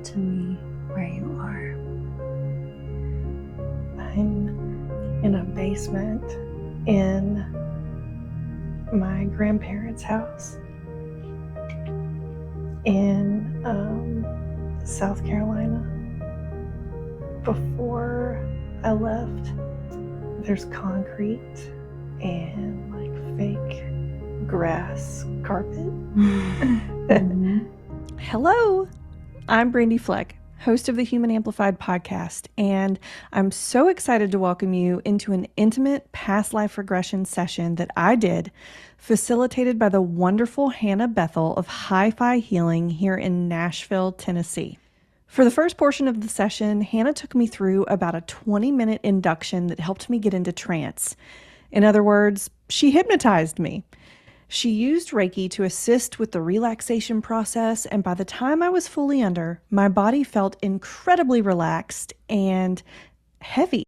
to me where you are. I'm in a basement in my grandparents' house in South Carolina. Before I left, there's concrete and like fake grass carpet. Mm-hmm. Hello, I'm Brandi Fleck, host of the Human Amplified podcast, and I'm so excited to welcome you into an intimate past life regression session that I did, facilitated by the wonderful Hannah Bethel of Hifi Healing here in Nashville, Tennessee. For the first portion of the session, Hannah took me through about a 20-minute induction that helped me get into trance. In other words, she hypnotized me. She used Reiki to assist with the relaxation process, and by the time I was fully under, my body felt incredibly relaxed and heavy.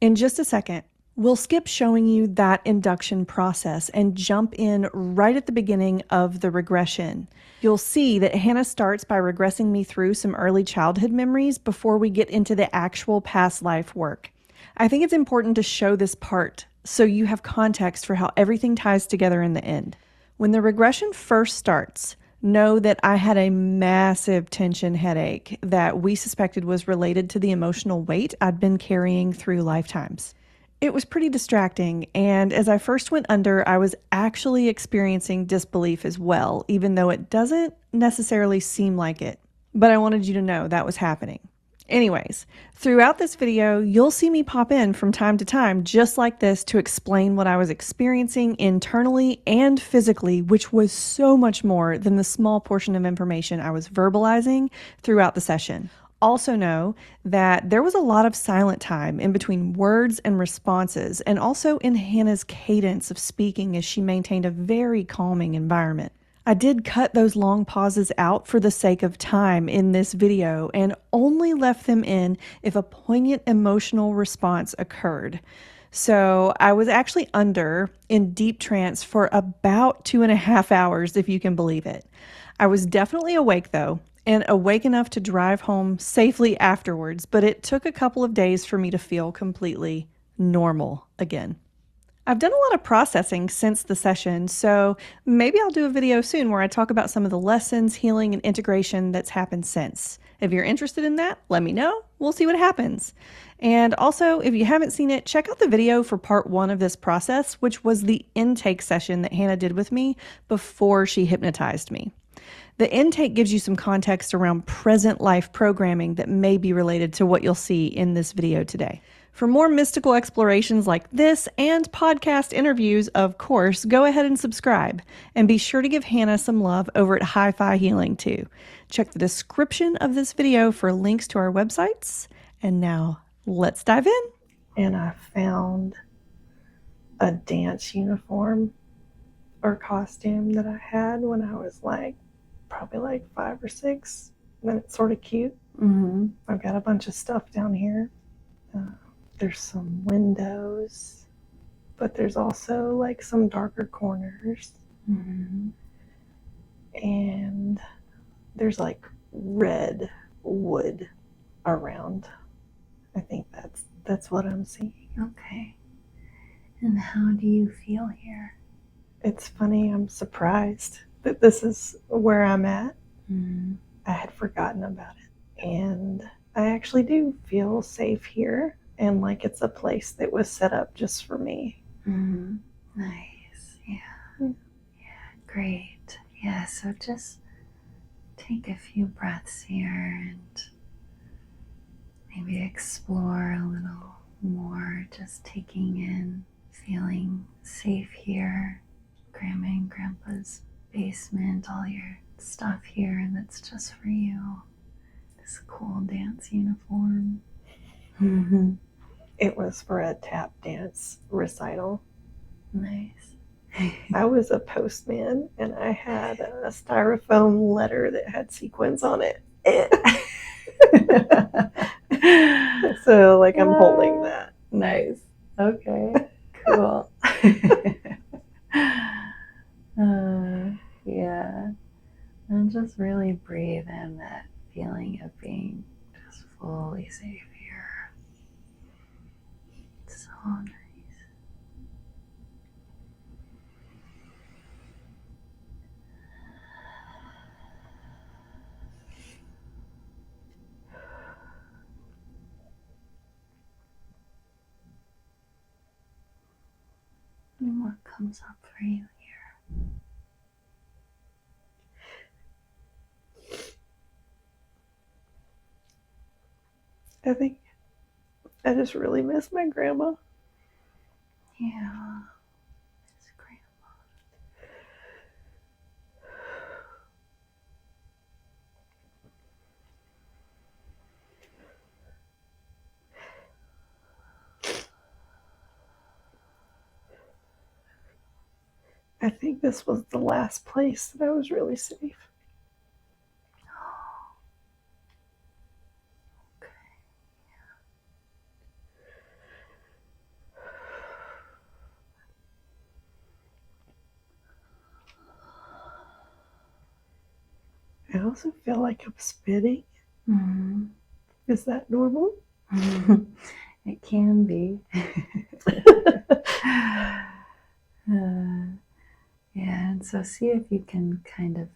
In just a second, we'll skip showing you that induction process and jump in right at the beginning of the regression. You'll see that Hannah starts by regressing me through some early childhood memories before we get into the actual past life work. I think it's important to show this part so you have context for how everything ties together in the end. When the regression first starts, know that I had a massive tension headache that we suspected was related to the emotional weight I'd been carrying through lifetimes. It was pretty distracting, and as I first went under, I was actually experiencing disbelief as well, even though it doesn't necessarily seem like it. But I wanted you to know that was happening. Anyways, throughout this video, you'll see me pop in from time to time just like this to explain what I was experiencing internally and physically, which was so much more than the small portion of information I was verbalizing throughout the session. Also know that there was a lot of silent time in between words and responses, and also in Hannah's cadence of speaking as she maintained a very calming environment. I did cut those long pauses out for the sake of time in this video and only left them in if a poignant emotional response occurred. So I was actually under in deep trance for about 2.5 hours, if you can believe it. I was definitely awake though, and awake enough to drive home safely afterwards, but it took a couple of days for me to feel completely normal again. I've done a lot of processing since the session, so maybe I'll do a video soon where I talk about some of the lessons, healing, and integration that's happened since. If you're interested in that, let me know. We'll see what happens. And also, if you haven't seen it, check out the video for part 1 of this process, which was the intake session that Hannah did with me before she hypnotized me. The intake gives you some context around present life programming that may be related to what you'll see in this video today. For more mystical explorations like this and podcast interviews, of course, go ahead and subscribe. And be sure to give Hannah some love over at Hifi Healing too. Check the description of this video for links to our websites. And now, let's dive in. And I found a dance uniform or costume that I had when I was probably 5 or 6. And it's sort of cute. Mm-hmm. I've got a bunch of stuff down here. There's some windows, but there's also some darker corners. Mm-hmm. And there's red wood around. I think that's what I'm seeing. Okay. And how do you feel here? It's funny, I'm surprised that this is where I'm at. Mm-hmm. I had forgotten about it. And I actually do feel safe here. And it's a place that was set up just for me. Mm-hmm. Nice. Yeah. Yeah. Great. Yeah. So just take a few breaths here and maybe explore a little more. Just taking in, feeling safe here. Grandma and Grandpa's basement, all your stuff here, and that's just for you. This cool dance uniform. Mm-hmm. It was for a tap dance recital. Nice. I was a postman, and I had a styrofoam letter that had sequins on it. So, I'm holding that. Nice. Okay. Cool. Yeah. And just really breathe in that feeling of being just fully safe here. So nice. And what comes up for you here? I think I just really miss my grandma. Yeah. It's grandma. I think this was the last place that I was really safe. Okay. I also feel like I'm spinning. Mm-hmm. Is that normal? It can be. Yeah, and so see if you can kind of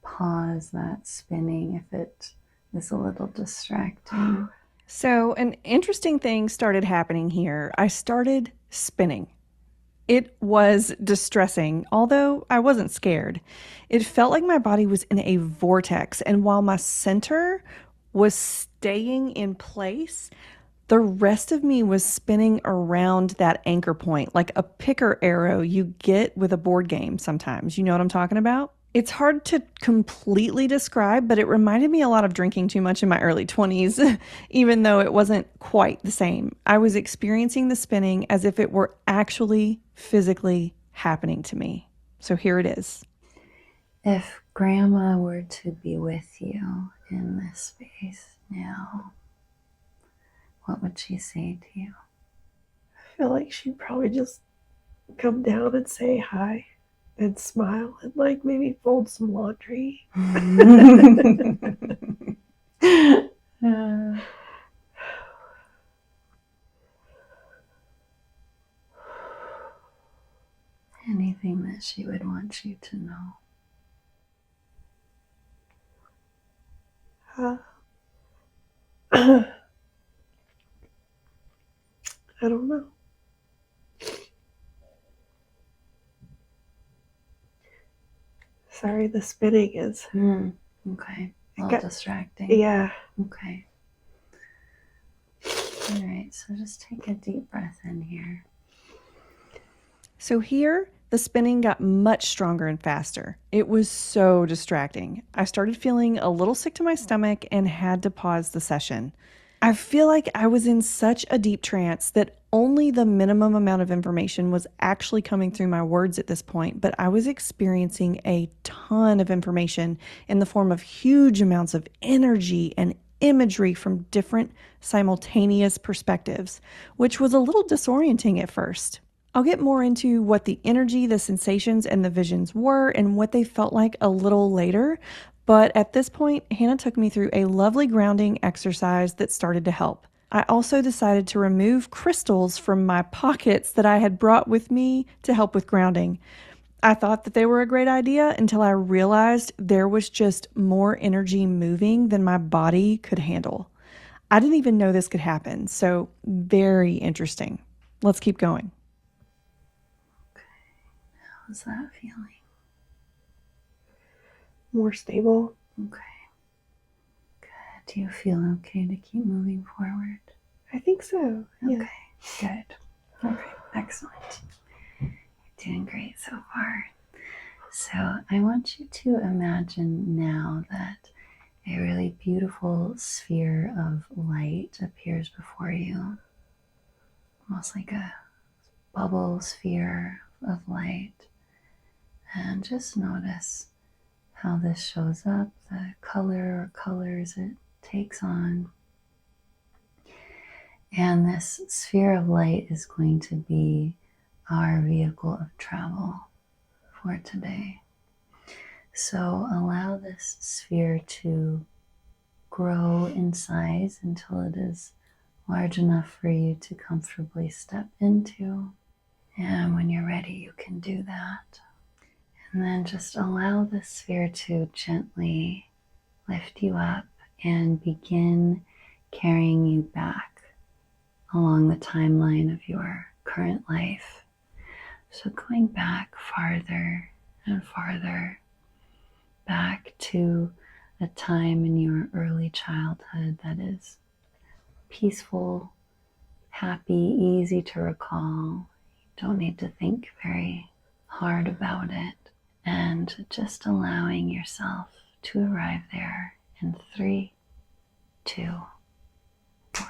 pause that spinning if it is a little distracting. So, an interesting thing started happening here. I started spinning. It was distressing, although I wasn't scared. It felt like my body was in a vortex, and while my center was staying in place, the rest of me was spinning around that anchor point, like a picker arrow you get with a board game sometimes. You know what I'm talking about? It's hard to completely describe, but it reminded me a lot of drinking too much in my early 20s, even though it wasn't quite the same. I was experiencing the spinning as if it were actually physically happening to me. So here it is. If grandma were to be with you in this space now, what would she say to you? I feel like she'd probably just come down and say hi and smile and like maybe fold some laundry. Anything that she would want you to know. I don't know. Sorry, the spinning is. Okay. A little distracting. Yeah. Okay. All right. So just take a deep breath in here. So here, the spinning got much stronger and faster. It was so distracting. I started feeling a little sick to my stomach and had to pause the session. I feel like I was in such a deep trance that only the minimum amount of information was actually coming through my words at this point, but I was experiencing a ton of information in the form of huge amounts of energy and imagery from different simultaneous perspectives, which was a little disorienting at first. I'll get more into what the energy, the sensations, and the visions were and what they felt like a little later. But at this point, Hannah took me through a lovely grounding exercise that started to help. I also decided to remove crystals from my pockets that I had brought with me to help with grounding. I thought that they were a great idea until I realized there was just more energy moving than my body could handle. I didn't even know this could happen, so very interesting. Let's keep going. How's that feeling? More stable. Okay. Good. Do you feel okay to keep moving forward? I think so. Yeah. Okay. Good. Okay. Excellent. You're doing great so far. So I want you to imagine now that a really beautiful sphere of light appears before you. Almost like a bubble sphere of light. And just notice how this shows up, the color or colors it takes on. And this sphere of light is going to be our vehicle of travel for today. So allow this sphere to grow in size until it is large enough for you to comfortably step into. And when you're ready, you can do that. And then just allow the sphere to gently lift you up and begin carrying you back along the timeline of your current life. So going back farther and farther, back to a time in your early childhood that is peaceful, happy, easy to recall. You don't need to think very hard about it. And just allowing yourself to arrive there in 3, 2, 1.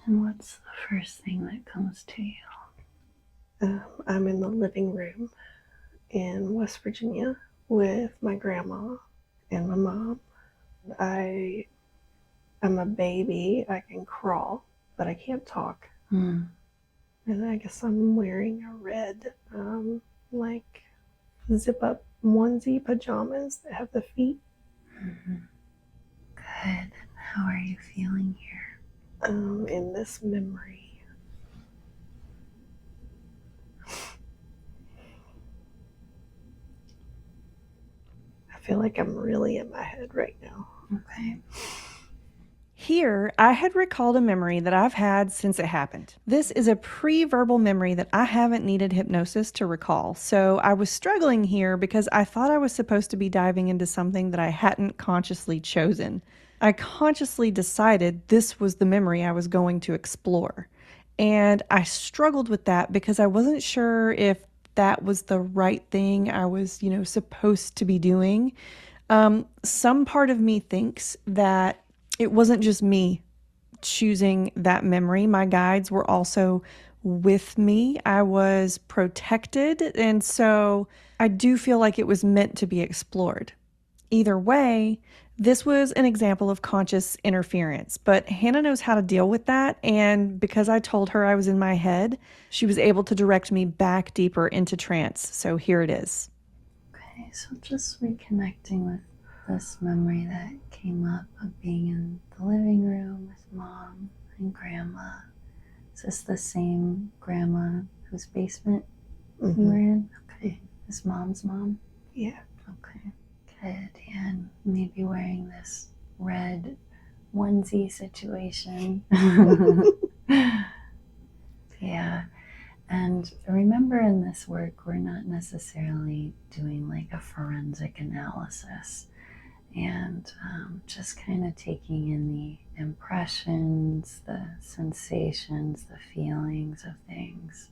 And what's the first thing that comes to you? I'm in the living room in West Virginia with my grandma and my mom. I'm a baby. I can crawl, but I can't talk. And I guess I'm wearing a red, like zip-up onesie pajamas that have the feet. Good. How are you feeling here? In this memory. I feel like I'm really in my head right now. Okay. Here, I had recalled a memory that I've had since it happened. This is a pre-verbal memory that I haven't needed hypnosis to recall, so I was struggling here because I thought I was supposed to be diving into something that I hadn't consciously chosen. I consciously decided this was the memory I was going to explore, and I struggled with that because I wasn't sure if that was the right thing I was, supposed to be doing. Some part of me thinks that it wasn't just me choosing that memory. My guides were also with me. I was protected. And so I do feel like it was meant to be explored. Either way, this was an example of conscious interference, but Hannah knows how to deal with that. And because I told her I was in my head, she was able to direct me back deeper into trance. So here it is. Okay, so just reconnecting with this memory that came up of being in the living room with mom and grandma. Is this the same grandma whose basement you were in? Okay. Is mom's mom? Yeah. Okay. Good. And maybe wearing this red onesie situation. Yeah. And remember, in this work, we're not necessarily doing like a forensic analysis, and just kind of taking in the impressions, the sensations, the feelings of things,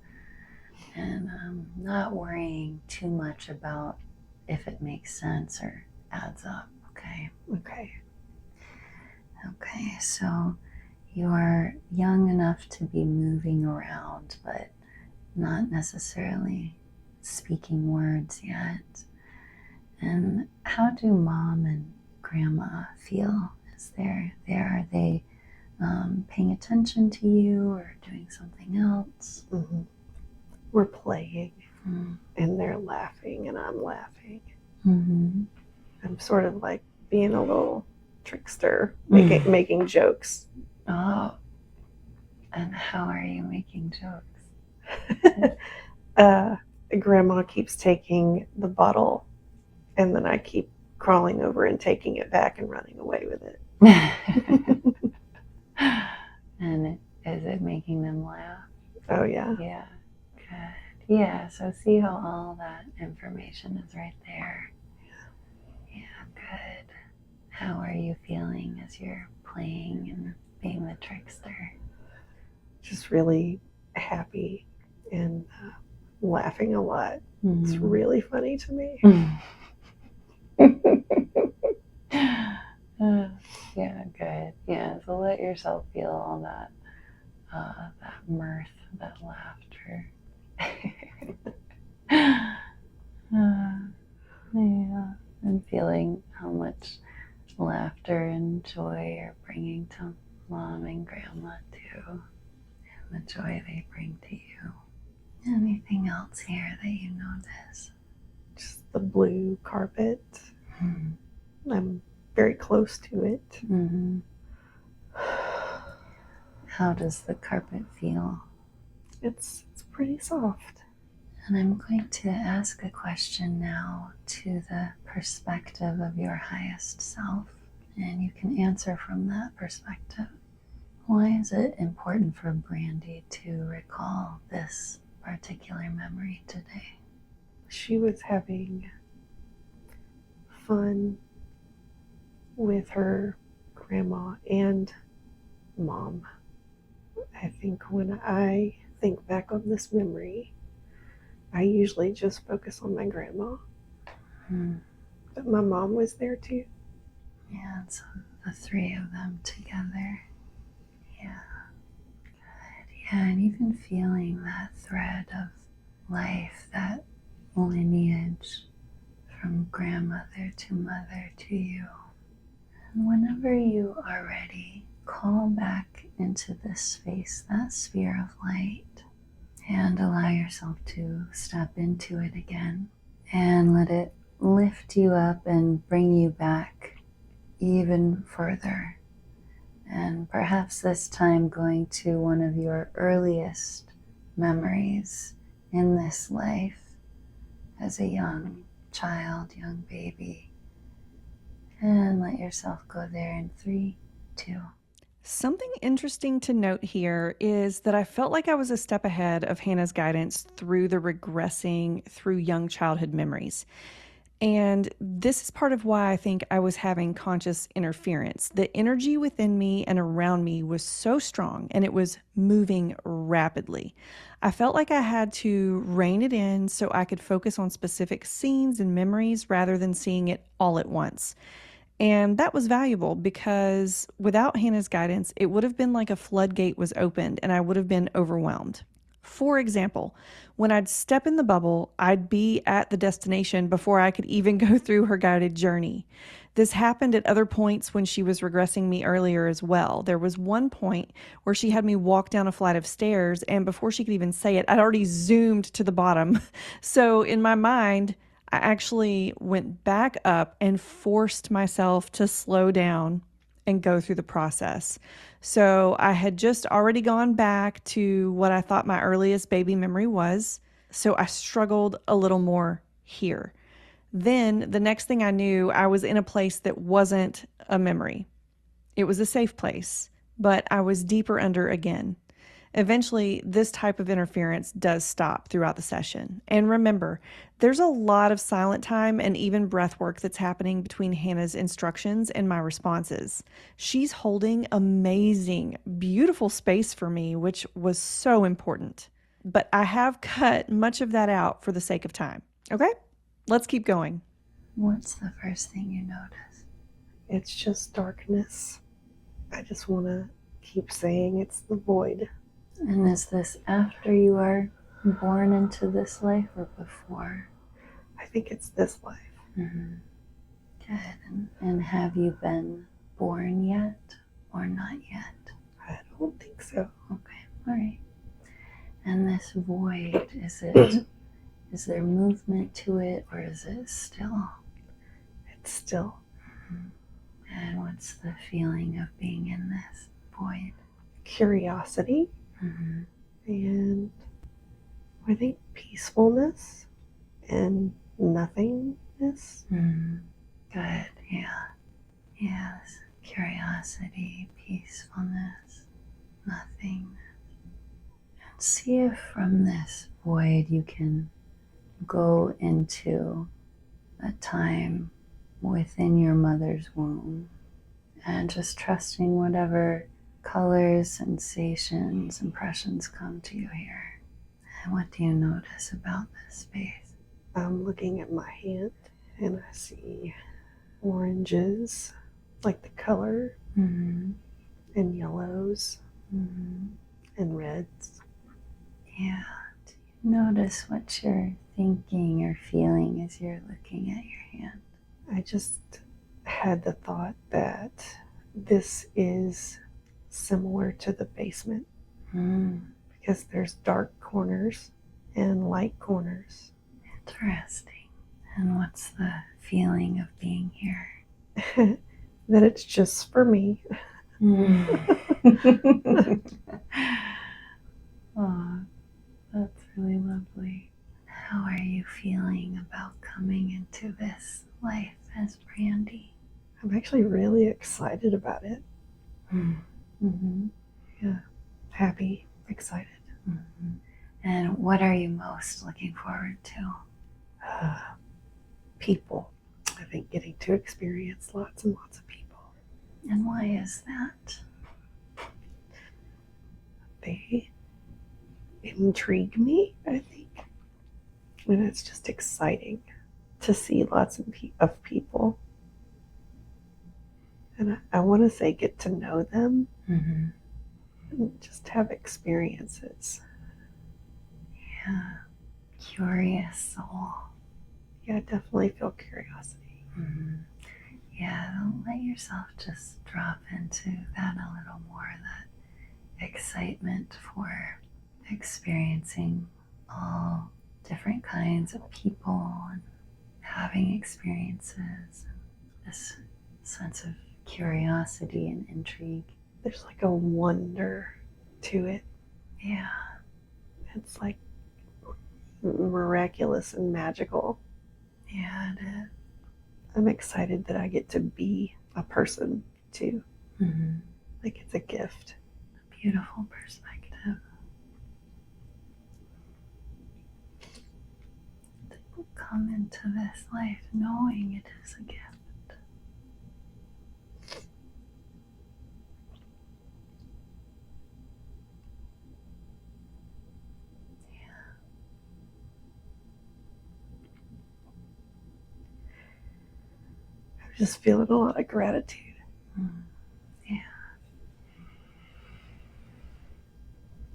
and not worrying too much about if it makes sense or adds up. Okay. Okay, so you're young enough to be moving around, but not necessarily speaking words yet. And how do mom and grandma feel? Are they paying attention to you or doing something else? We're playing, and they're laughing, and I'm laughing. I'm sort of like being a little trickster, making jokes. Oh, and how are you making jokes? Grandma keeps taking the bottle, and then I keep crawling over and taking it back and running away with it. And is it making them laugh? Oh, yeah. Yeah, good. Yeah, so see how all that information is right there. Yeah, good. How are you feeling as you're playing and being the trickster? Just really happy and laughing a lot. It's really funny to me. Yeah, good. Yeah, so let yourself feel all that mirth, that laughter. Yeah, and feeling how much laughter and joy you're bringing to mom and grandma too, and the joy they bring to you. Anything else here that you notice? Just the blue carpet. I'm very close to it. Mm-hmm. How does the carpet feel? It's pretty soft. And I'm going to ask a question now to the perspective of your highest self, and you can answer from that perspective. Why is it important for Brandi to recall this particular memory today? She was having fun with her grandma and mom. I think when I think back on this memory, I usually just focus on my grandma. But my mom was there too. Yeah, so the three of them together. Yeah. Good. Yeah, and even feeling that thread of life, that lineage from grandmother to mother to you. And whenever you are ready, call back into this space, that sphere of light, and allow yourself to step into it again and let it lift you up and bring you back even further. And perhaps this time going to one of your earliest memories in this life as a young child, young baby. And let yourself go there in 3, 2. Something interesting to note here is that I felt like I was a step ahead of Hannah's guidance through the regressing through young childhood memories. And this is part of why I think I was having conscious interference. The energy within me and around me was so strong, and it was moving rapidly. I felt like I had to rein it in so I could focus on specific scenes and memories rather than seeing it all at once. And that was valuable because without Hannah's guidance, it would have been like a floodgate was opened and I would have been overwhelmed. For example, when I'd step in the bubble, I'd be at the destination before I could even go through her guided journey. This happened at other points when she was regressing me earlier as well. There was one point where she had me walk down a flight of stairs, and before she could even say it, I'd already zoomed to the bottom. So in my mind, I actually went back up and forced myself to slow down and go through the process. So I had just already gone back to what I thought my earliest baby memory was. So I struggled a little more here. Then the next thing I knew, I was in a place that wasn't a memory. It was a safe place, but I was deeper under again. Eventually, this type of interference does stop throughout the session. And remember, there's a lot of silent time and even breath work that's happening between Hannah's instructions and my responses. She's holding amazing, beautiful space for me, which was so important. But I have cut much of that out for the sake of time. Okay, let's keep going. What's the first thing you notice? It's just darkness. I just want to keep saying it's the void. And is this after you are born into this life or before? I think it's this life. Mm-hmm. Good. And have you been born yet or not yet? I don't think so. Okay. All right. And this void, is there movement to it or is it still? It's still. Mm-hmm. And what's the feeling of being in this void? Curiosity. Mm-hmm. And I think peacefulness and nothingness. Mm-hmm. Good, yeah. Yes, curiosity, peacefulness, nothingness. And see if from this void you can go into a time within your mother's womb and just trusting whatever colors, sensations, impressions come to you here. And what do you notice about this space? I'm looking at my hand and I see oranges, like the color, Mm-hmm. and yellows, Mm-hmm. and reds. Yeah. Do you notice what you're thinking or feeling as you're looking at your hand? I just had the thought that this is similar to the basement because there's dark corners and light corners. Interesting. And what's the feeling of being here? that it's just for me. Oh, that's really lovely. How are you feeling about coming into this life as Brandi? I'm actually really excited about it. Mm-hmm. Yeah, happy, excited. Mm-hmm. And what are you most looking forward to? People. I think getting to experience lots and lots of people. And why is that? They intrigue me, I think. And it's just exciting to see lots of people. And I want to say get to know them and just have experiences. Yeah. Curious soul. Yeah, I definitely feel curiosity. Yeah, let yourself just drop into that a little more, that excitement for experiencing all different kinds of people and having experiences, and this sense of curiosity and intrigue. There's like a wonder to it. Yeah. It's like miraculous and magical. Yeah, it is. I'm excited that I get to be a person too. Like it's a gift. A beautiful perspective. People come into this life knowing it is a gift. I'm just feeling a lot of gratitude. Yeah.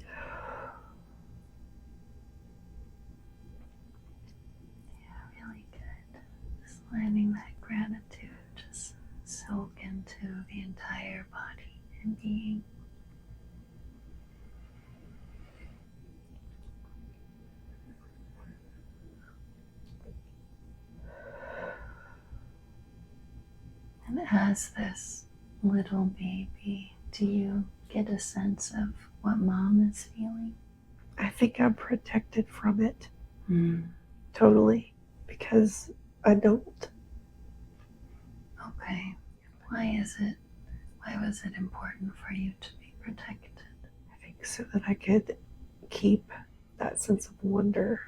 Yeah, really good. Just letting that gratitude just soak into the entire body and being. And as this little baby, do you get a sense of what mom is feeling? I think I'm protected from it. Totally. Because I don't. Okay. Why was it important for you to be protected? I think so that I could keep that sense of wonder.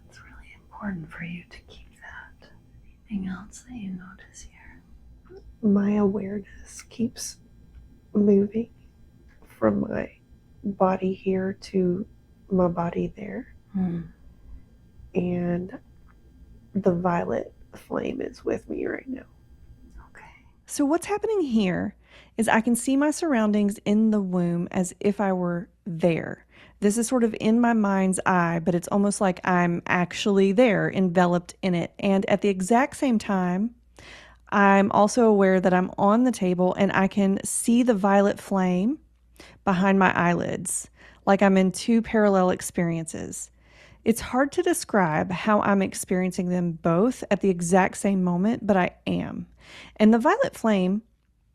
It's really important for you to keep that. Anything else that you notice here? My awareness keeps moving from my body here to my body there. And the violet flame is with me right now. Okay. So what's happening here is I can see my surroundings in the womb as if I were there. This is sort of in my mind's eye, but it's almost like I'm actually there, enveloped in it. And at the exact same time, I'm also aware that I'm on the table and I can see the violet flame behind my eyelids, like I'm in two parallel experiences. It's hard to describe how I'm experiencing them both at the exact same moment, but I am. And the violet flame,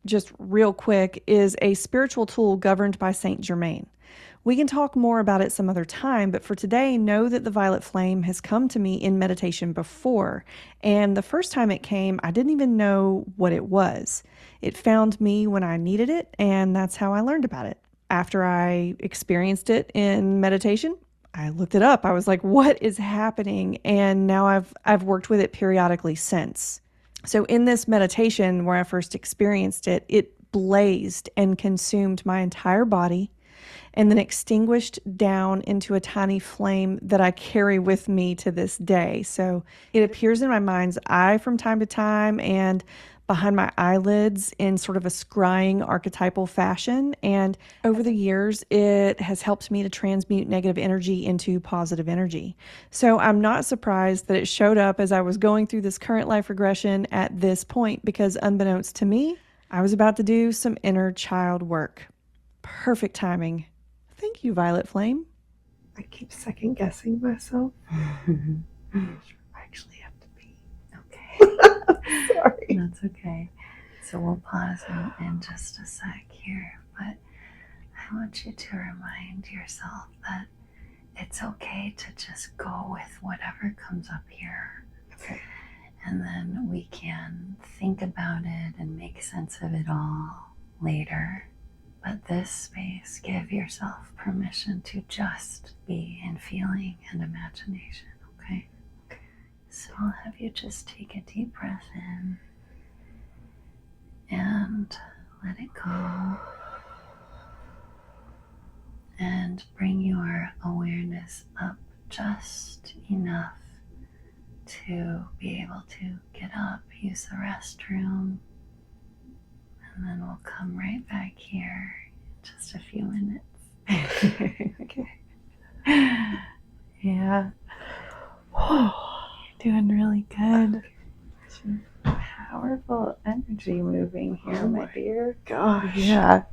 just real quick, is a spiritual tool governed by Saint Germain. We can talk more about it some other time, but for today, know that the violet flame has come to me in meditation before. And the first time it came, I didn't even know what it was. It found me when I needed it, and that's how I learned about it. After I experienced it in meditation, I looked it up. I was like, what is happening? And now I've worked with it periodically since. So in this meditation where I first experienced it, it blazed and consumed my entire body and then extinguished down into a tiny flame that I carry with me to this day. So it appears in my mind's eye from time to time and behind my eyelids in sort of a scrying archetypal fashion. And over the years, it has helped me to transmute negative energy into positive energy. So I'm not surprised that it showed up as I was going through this current life regression at this point, because unbeknownst to me, I was about to do some inner child work. Perfect timing. Thank you, Violet Flame. I keep second guessing myself. I actually have to pee. Okay. Sorry. That's okay. So we'll pause in just a sec here, but I want you to remind yourself that it's okay to just go with whatever comes up here. Okay. And then we can think about it and make sense of it all later. But this space, give yourself permission to just be in feeling and imagination, okay? So I'll have you just take a deep breath in and let it go. And bring your awareness up just enough to be able to get up, use the restroom, and then we'll come right back here in just a few minutes. Okay. Yeah. You're doing really good. Some powerful energy moving here, my dear. Gosh. Yeah.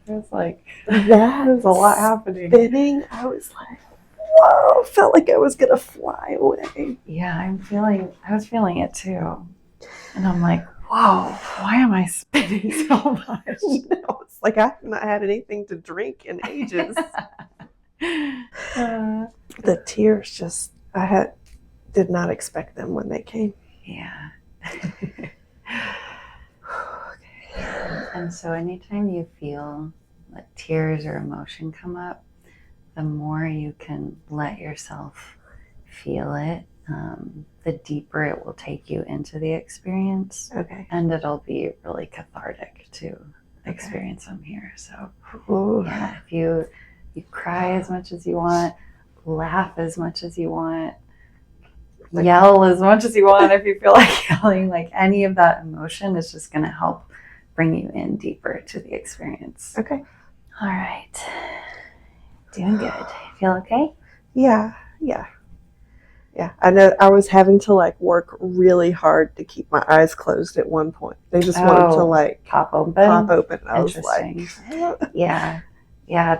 It was like, There's a lot happening. Spinning, I was like, whoa, felt like I was gonna fly away. Yeah, I was feeling it too. And I'm like, whoa, why am I spinning so much? No, it's like I have not had anything to drink in ages. The tears just, did not expect them when they came. Yeah. And so anytime you feel that tears or emotion come up, the more you can let yourself feel it, the deeper it will take you into the experience. Okay. And it'll be really cathartic to experience them here. So Ooh. yeah, if you cry as much as you want, laugh as much as you want, yell as much as you want if you feel like yelling, like any of that emotion is just going to help bring you in deeper to the experience. Okay. All right. Doing good. Feel okay? Yeah. I know I was having to work really hard to keep my eyes closed at one point. They just wanted to pop open. I was Interesting. Yeah.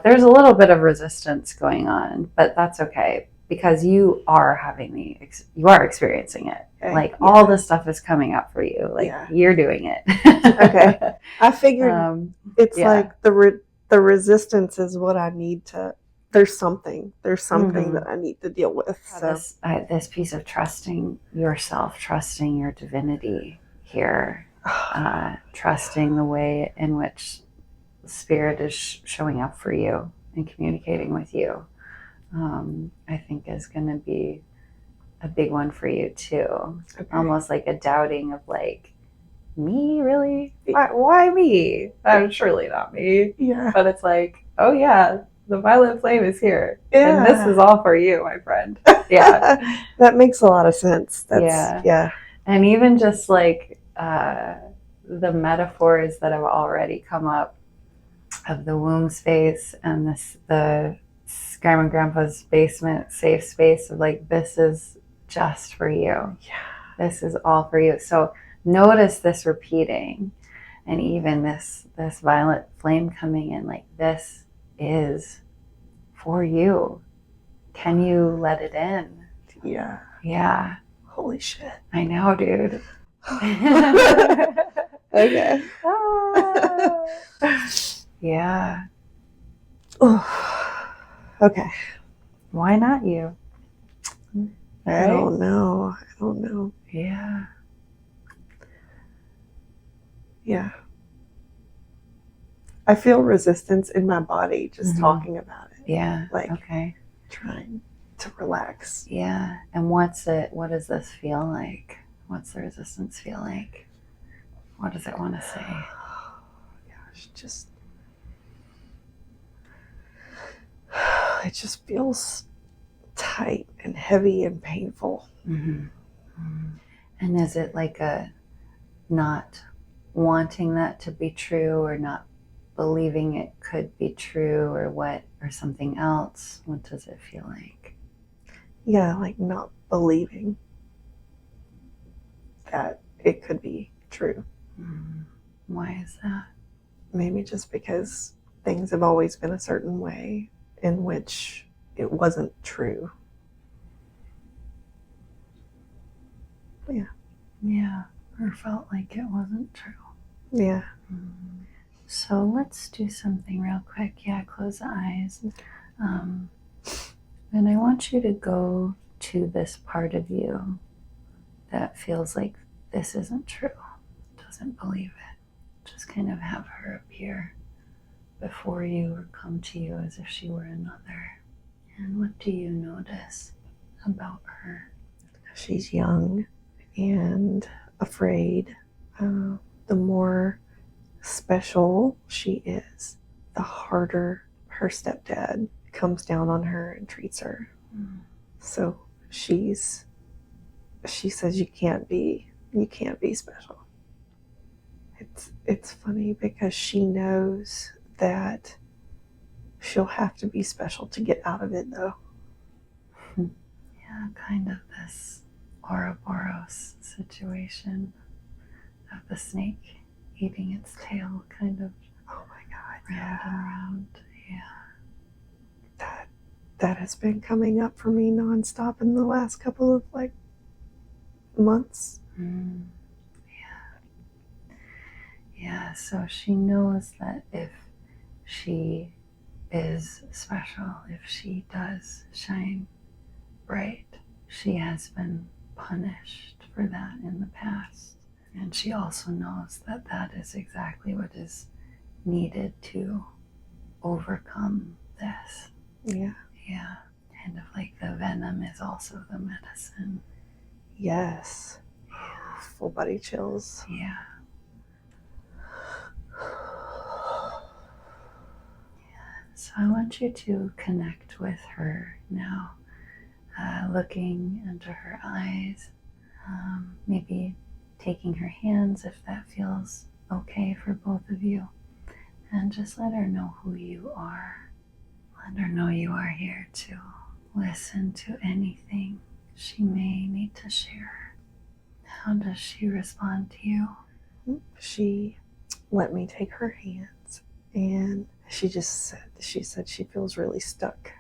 There's a little bit of resistance going on, but that's okay because you are you are experiencing it. Okay. All this stuff is coming up for you. You're doing it. Okay. I figured it's like the resistance is what I need to. There's something that I need to deal with. So This piece of trusting yourself, trusting your divinity here, trusting the way in which Spirit is showing up for you and communicating with you, I think is going to be a big one for you too. Okay. Almost like a doubting of me, really? Why me? I'm surely not me. Yeah. But it's like, oh yeah, the violet flame is here. Yeah. And this is all for you, my friend. Yeah. That makes a lot of sense. Yeah. And even just the metaphors that have already come up of the womb space and the grandma and grandpa's basement safe space of this is just for you. Yeah. This is all for you. So notice this repeating, and even this violet flame coming in, this is for you. Can you let it in? Yeah. Yeah. Holy shit. I know, dude. Okay. Yeah. Okay. Why not you? Right? I don't know. Yeah. Yeah. I feel resistance in my body just talking about it. Yeah. Okay. Trying to relax. Yeah. And what does this feel like? What's the resistance feel like? What does it want to say? Oh, gosh, it just feels tight and heavy and painful. Mm-hmm. Mm-hmm. And is it a not wanting that to be true, or not believing it could be true, or something else? What does it feel like? Yeah, not believing that it could be true. Mm-hmm. Why is that? Maybe just because things have always been a certain way in which it wasn't true. Yeah. Or felt like it wasn't true. Yeah. So let's do something real quick. Yeah, close the eyes. And I want you to go to this part of you that feels like this isn't true, doesn't believe it. Just kind of have her appear before you or come to you as if she were another. And what do you notice about her? She's young and afraid. The more special she is, the harder her stepdad comes down on her and treats her. So she says you can't be special. It's funny because she knows that she'll have to be special to get out of it, though. Yeah, kind of this Ouroboros situation of the snake eating its tail, kind of. Oh my God! Round and round. Yeah. That has been coming up for me nonstop in the last couple of months. Yeah, so she knows that if she is special, if she does shine bright, she has been punished for that in the past. And she also knows that that is exactly what is needed to overcome this. Yeah. Yeah. Kind of like the venom is also the medicine. Yes. Full body chills. Yeah. So I want you to connect with her now, looking into her eyes, maybe taking her hands if that feels okay for both of you, and just let her know who you are. Let her know you are here to listen to anything she may need to share. How does she respond to you? She let me take her hands, and she said she feels really stuck,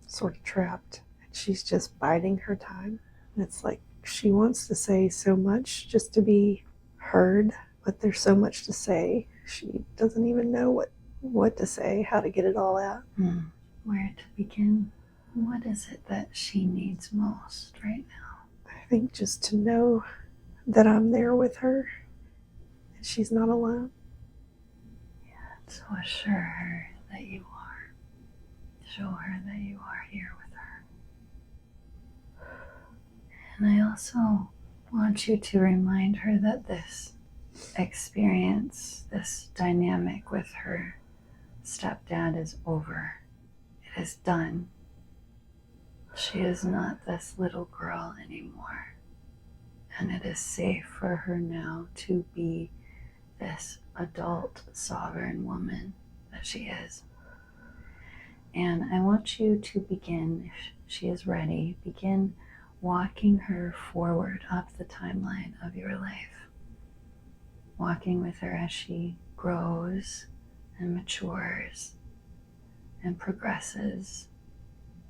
sort of trapped. And she's just biding her time. And it's like she wants to say so much just to be heard, but there's so much to say. She doesn't even know what to say, how to get it all out. Where to begin? What is it that she needs most right now? I think just to know that I'm there with her and she's not alone. So assure her that you are. Show her that you are here with her. And I also want you to remind her that this experience, this dynamic with her stepdad is over. It is done. She is not this little girl anymore. And it is safe for her now to be this adult, sovereign woman that she is. And I want you to begin, if she is ready, begin walking her forward up the timeline of your life. Walking with her as she grows and matures and progresses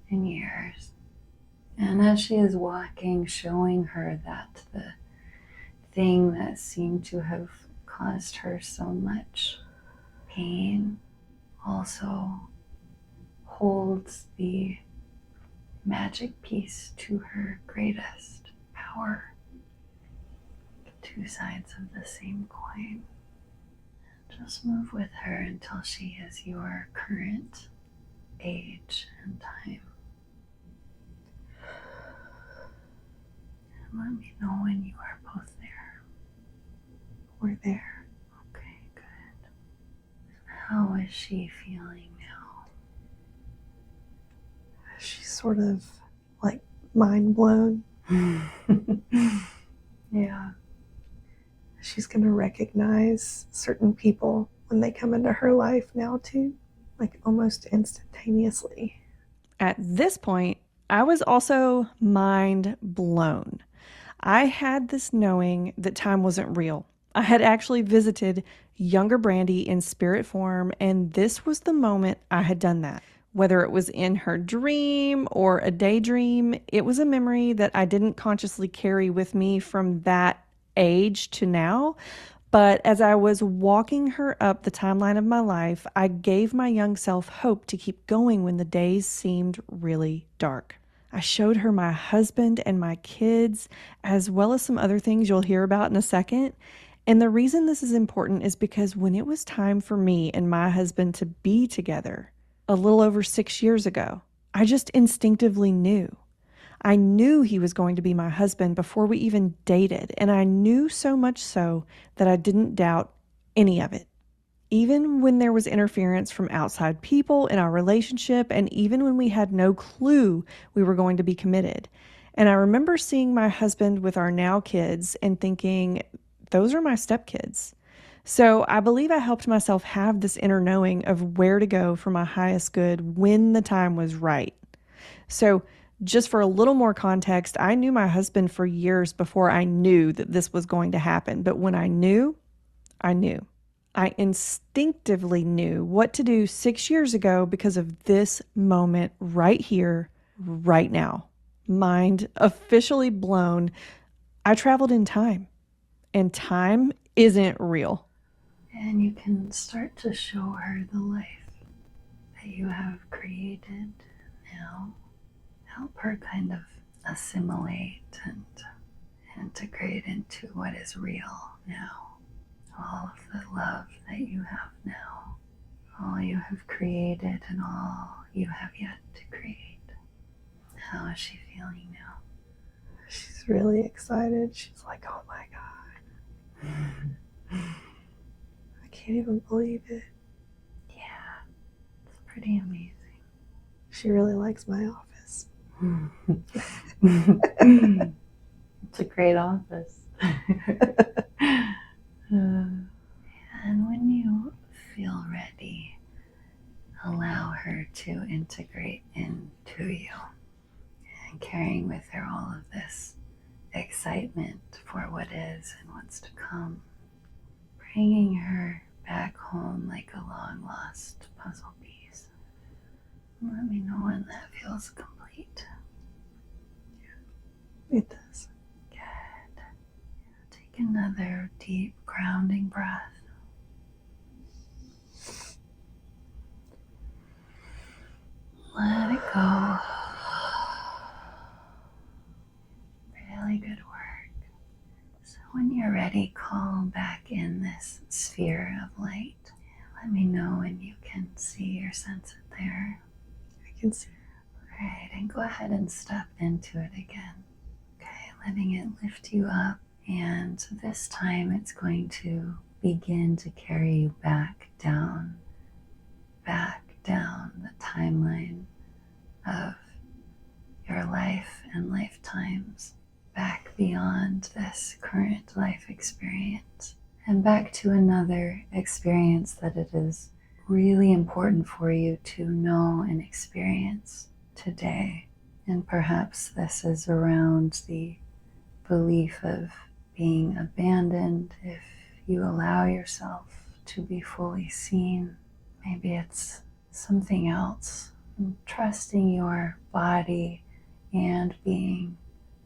in years. And as she is walking, showing her that the thing that seemed to have caused her so much pain also holds the magic piece to her greatest power. Two sides of the same coin. Just move with her until she is your current age and time. And let me know when you are both there. We're there. Okay, good. How is she feeling now? She's sort of mind blown. Yeah. She's going to recognize certain people when they come into her life now too, almost instantaneously. At this point, I was also mind blown. I had this knowing that time wasn't real. I had actually visited younger Brandi in spirit form, and this was the moment I had done that. Whether it was in her dream or a daydream, it was a memory that I didn't consciously carry with me from that age to now, But as I was walking her up the timeline of my life, I gave my young self hope to keep going when the days seemed really dark. I showed her my husband and my kids, as well as some other things you'll hear about in a second. And the reason this is important is because when it was time for me and my husband to be together a little over 6 years ago, I just instinctively knew. I knew he was going to be my husband before we even dated, and I knew so much so that I didn't doubt any of it. Even when there was interference from outside people in our relationship, and even when we had no clue we were going to be committed. And I remember seeing my husband with our now kids and thinking, those are my stepkids. So I believe I helped myself have this inner knowing of where to go for my highest good when the time was right. So just for a little more context, I knew my husband for years before I knew that this was going to happen. But when I knew, I knew. I instinctively knew what to do 6 years ago because of this moment right here, right now. Mind officially blown. I traveled in time, and time isn't real. And you can start to show her the life that you have created now. Help her kind of assimilate and integrate into what is real now. All of the love that you have now, all you have created and all you have yet to create. How is she feeling now? She's really excited. She's like, oh my God. I can't even believe it. Yeah, it's pretty amazing. She really likes my office. It's a great office. And when you feel ready, allow her to integrate into you and carrying with her all of this excitement for what is and what's to come, bringing her back home like a long lost puzzle piece. Let me know when that feels complete. It does. Good. Take another deep grounding breath. Let it go. Really good work. So when you're ready, call back in this sphere of light. Let me know when you can see or sense it there. I can see. All right, and go ahead and step into it again. Okay, letting it lift you up. And this time it's going to begin to carry you back down the timeline of your life and lifetimes, back beyond this current life experience and back to another experience that it is really important for you to know and experience today. And perhaps this is around the belief of being abandoned if you allow yourself to be fully seen. Maybe it's something else. Trusting your body and being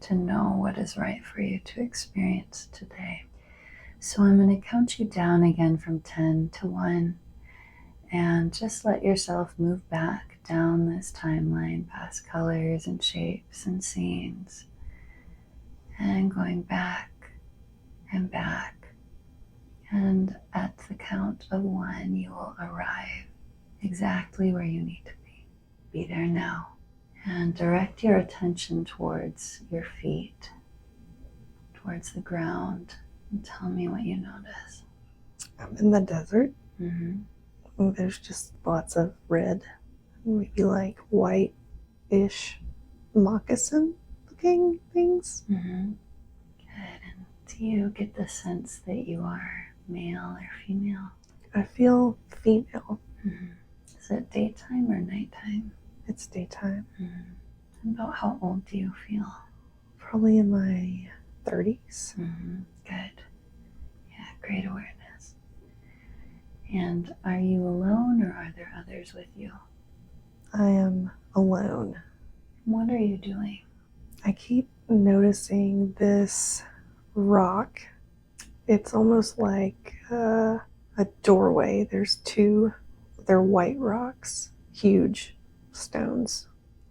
to know what is right for you to experience today. So I'm going to count you down again from 10 to 1 and just let yourself move back down this timeline past colors and shapes and scenes and going back and back. And at the count of 1, you will arrive exactly where you need to be. Be there now. And direct your attention towards your feet, towards the ground, and tell me what you notice. I'm in the desert. Mm-hmm. There's just lots of red, maybe like white-ish moccasin-looking things. Mm-hmm. Good. And do you get the sense that you are male or female? I feel female. Mm-hmm. Is it daytime or nighttime? It's daytime. Mm-hmm. About how old do you feel? Probably in my 30s. Mm-hmm. Good. Yeah, great awareness. And are you alone or are there others with you? I am alone. What are you doing? I keep noticing this rock It's almost like a doorway. They're white rocks, huge stones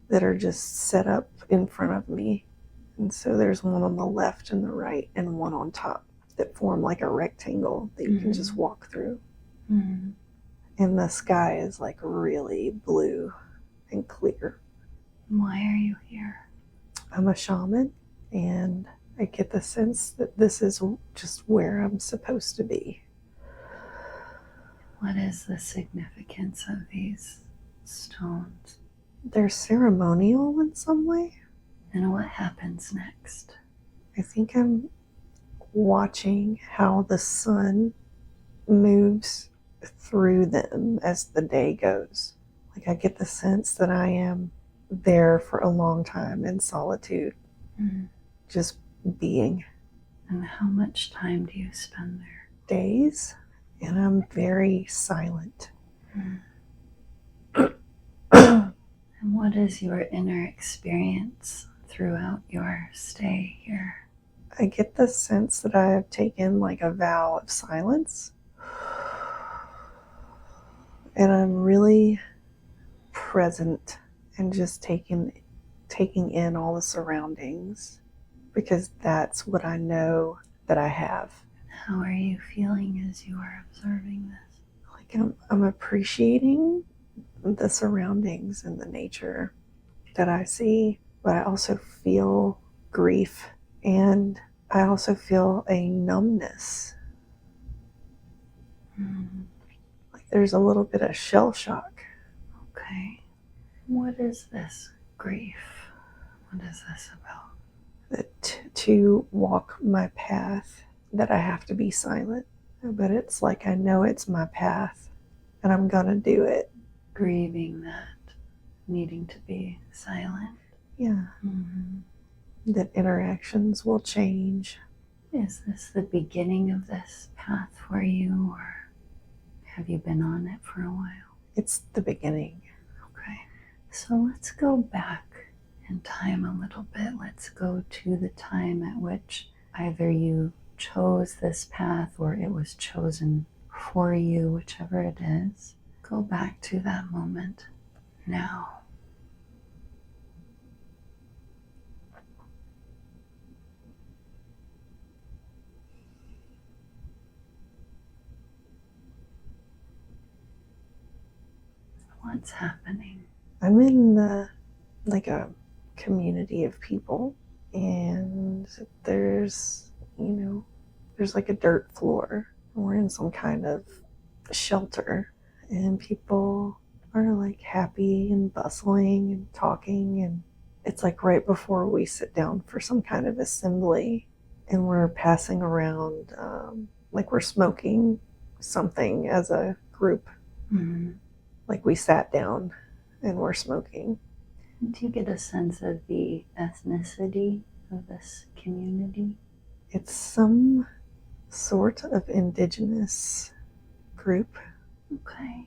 that are just set up in front of me. And so there's one on the left and the right, and one on top that form like a rectangle that you can just walk through. Mm-hmm. And the sky is like really blue and clear. Why are you here? I'm a shaman, and I get the sense that this is just where I'm supposed to be. What is the significance of these stones? They're ceremonial in some way. And what happens next? I think I'm watching how the sun moves through them as the day goes. Like I get the sense that I am there for a long time in solitude, just being. And how much time do you spend there? Days, and I'm very silent. And what is your inner experience throughout your stay here? I get the sense that I have taken like a vow of silence, and I'm really present and just taking in all the surroundings, because that's what I know that I have. How are you feeling as you are observing this? Like I'm appreciating the surroundings and the nature that I see, but I also feel grief, and I also feel a numbness. Like there's a little bit of shell shock. Okay. What is this grief? What is this about? That to walk my path, that I have to be silent, but it's like I know it's my path and I'm gonna do it. Grieving that, needing to be silent. Yeah. That interactions will change. Is this the beginning of this path for you, or have you been on it for a while? It's the beginning. Okay. So let's go back in time a little bit. Let's go to the time at which either you chose this path or it was chosen for you, whichever it is. Go back to that moment now. What's happening? I'm in like a community of people, and there's like a dirt floor. We're in some kind of shelter, and people are like happy and bustling and talking, and it's like right before we sit down for some kind of assembly, and we're passing around like we're smoking something as a group. Like we sat down and we're smoking. Do you get a sense of the ethnicity of this community? It's some sort of indigenous group. Okay.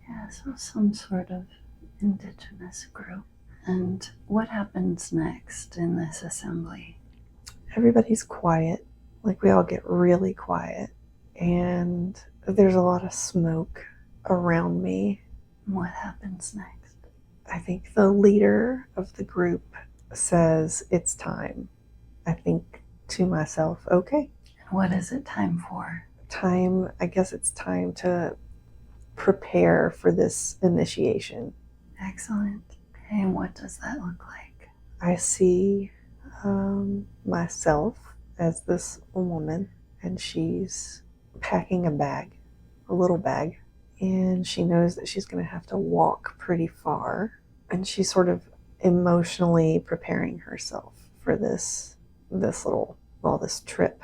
Yeah, so some sort of indigenous group. And what happens next in this assembly? Everybody's quiet. Like we all get really quiet. And there's a lot of smoke around me. What happens next? I think the leader of the group says it's time. I think to myself, okay. And what is it time for? I guess it's time to prepare for this initiation. Excellent. Okay, and what does that look like? I see myself as this woman, and she's packing a bag, a little bag, and she knows that she's going to have to walk pretty far, and she's sort of emotionally preparing herself for this trip.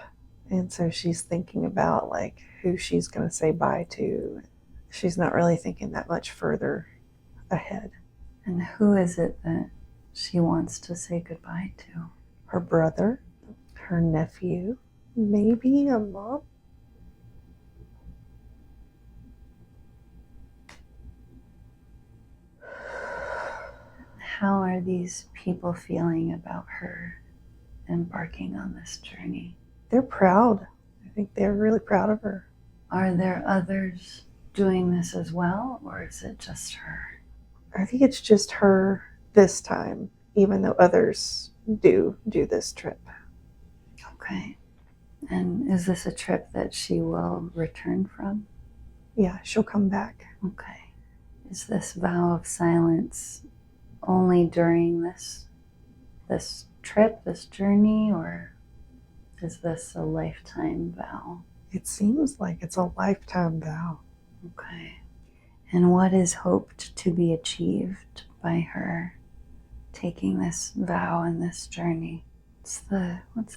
And so she's thinking about like who she's going to say bye to. She's not really thinking that much further ahead. And who is it that she wants to say goodbye to? Her brother, her nephew, maybe a mom. How are these people feeling about her embarking on this journey? They're proud. think they're really proud of her. Are there others doing this as well, or is it just her? I think it's just her this time, even though others do this trip. Okay. And is this a trip that she will return from? Yeah, she'll come back. Okay. Is this vow of silence only during this trip, this journey, or is this a lifetime vow? It seems like it's a lifetime vow. Okay. And what is hoped to be achieved by her taking this vow and this journey? What's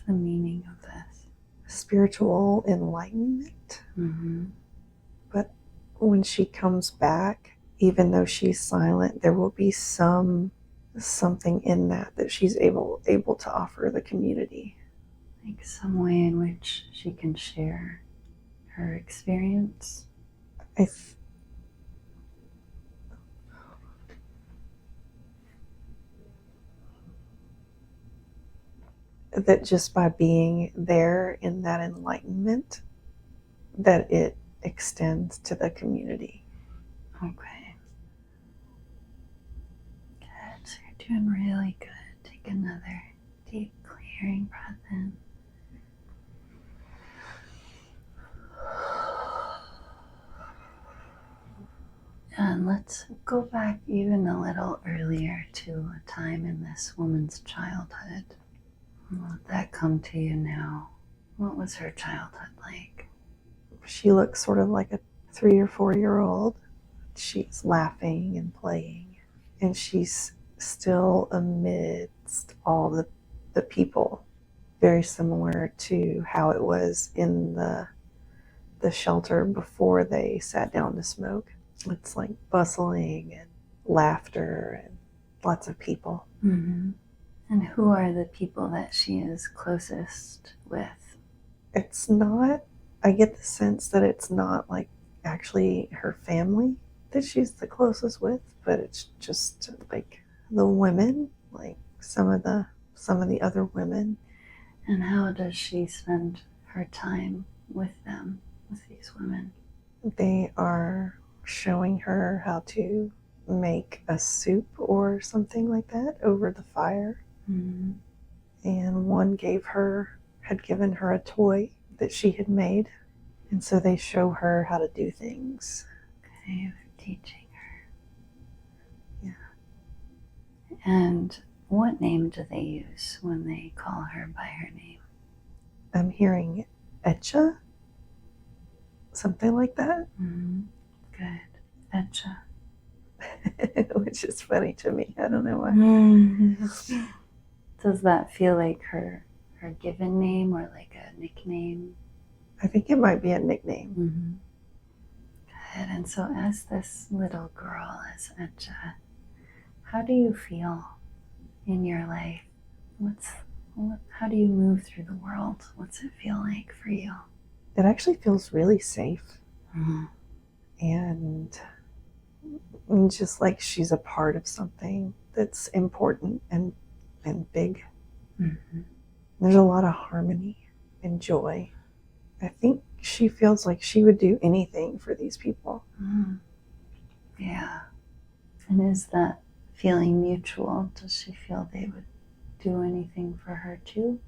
the meaning of this? Spiritual enlightenment. Mm-hmm. But when she comes back, even though she's silent, there will be something in that she's able to offer the community. Like some way in which she can share her experience. That just by being there in that enlightenment, that it extends to the community. Okay. Good. So you're doing really good. Take another deep, clearing breath in. And let's go back even a little earlier to a time in this woman's childhood. Let that come to you now. What was her childhood like? She looks sort of like a 3 or 4-year-old. She's laughing and playing, and she's still amidst all the people, very similar to how it was in the shelter before they sat down to smoke. It's like bustling and laughter and lots of people. Mm-hmm. And who are the people that she is closest with? It's not, I get the sense that it's not like actually her family that she's the closest with, but it's just like the women, like some of the other women. And how does she spend her time with them, with these women? They are showing her how to make a soup or something like that over the fire. Mm-hmm. And one had given her a toy that she had made, and so they show her how to do things. Okay, they're teaching her. Yeah. And what name do they use when they call her by her name? I'm hearing Etcha, something like that. Mm-hmm. Good. Etcha. Which is funny to me. I don't know why. Mm-hmm. Does that feel like her given name or like a nickname? I think it might be a nickname. Mm-hmm. Good. And so as this little girl, as Etcha, how do you feel in your life? How do you move through the world? What's it feel like for you? It actually feels really safe. Mm-hmm. And just like she's a part of something that's important and big. Mm-hmm. There's a lot of harmony and joy. I think she feels like she would do anything for these people. Mm. Yeah. And is that feeling mutual? Does she feel they would do anything for her too?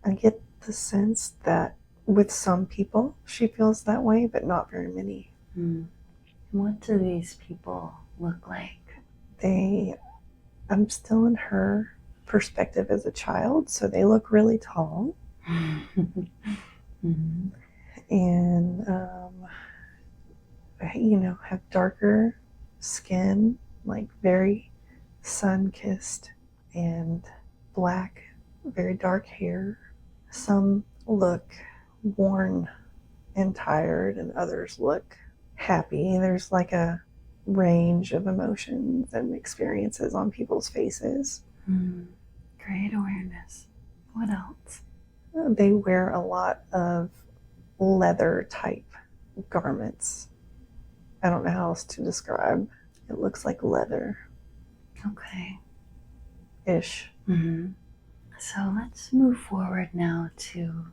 I get the sense that with some people she feels that way, but not very many. Mm. What do these people look like? I'm still in her perspective as a child, so they look really tall. Mm-hmm. And have darker skin, like very sun-kissed, and black, very dark hair. Some look worn and tired, and others look happy. There's like a range of emotions and experiences on people's faces. Mm. Great awareness. What else? They wear a lot of leather type garments. I don't know how else to describe. It looks like leather. Okay. Ish. Mm-hmm. So let's move forward now to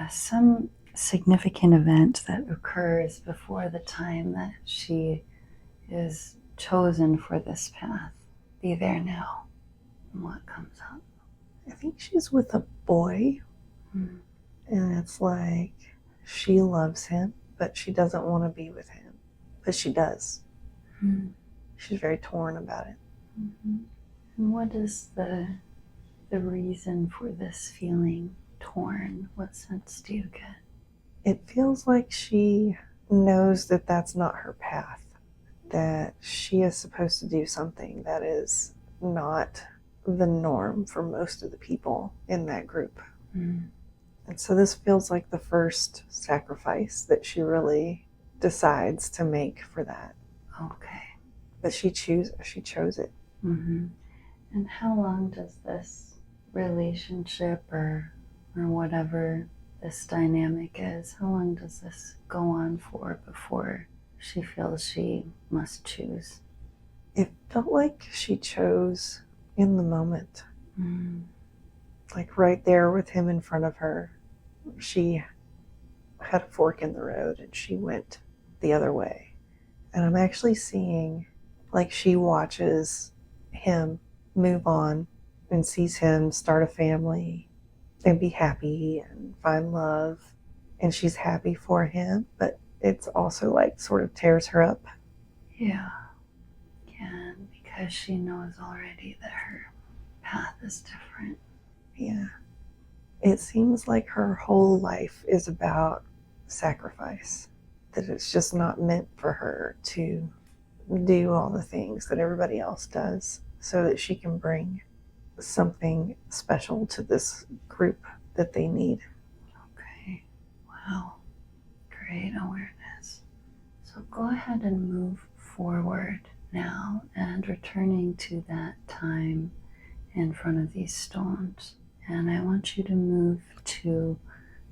some significant event that occurs before the time that she is chosen for this path be there now? And what comes up? I think she's with a boy, and it's like she loves him, but she doesn't want to be with him, but she does. She's very torn about it. And what is the reason for this feeling torn? What sense do you get? It feels like she knows that that's not her path, that she is supposed to do something that is not the norm for most of the people in that group. And so this feels like the first sacrifice that she really decides to make for that. Okay. But she chose it. And how long does this relationship or whatever this dynamic is, how long does this go on for before she feels she must choose? It felt like she chose in the moment. Like right there with him in front of her, she had a fork in the road and she went the other way. And I'm actually seeing like she watches him move on and sees him start a family and be happy and find love. And she's happy for him, but it's also like sort of tears her up. Yeah. Because she knows already that her path is different. Yeah. It seems like her whole life is about sacrifice, that it's just not meant for her to do all the things that everybody else does so that she can bring something special to this group that they need. Okay. Wow. Great awareness. So go ahead and move forward now and returning to that time in front of these stones. And I want you to move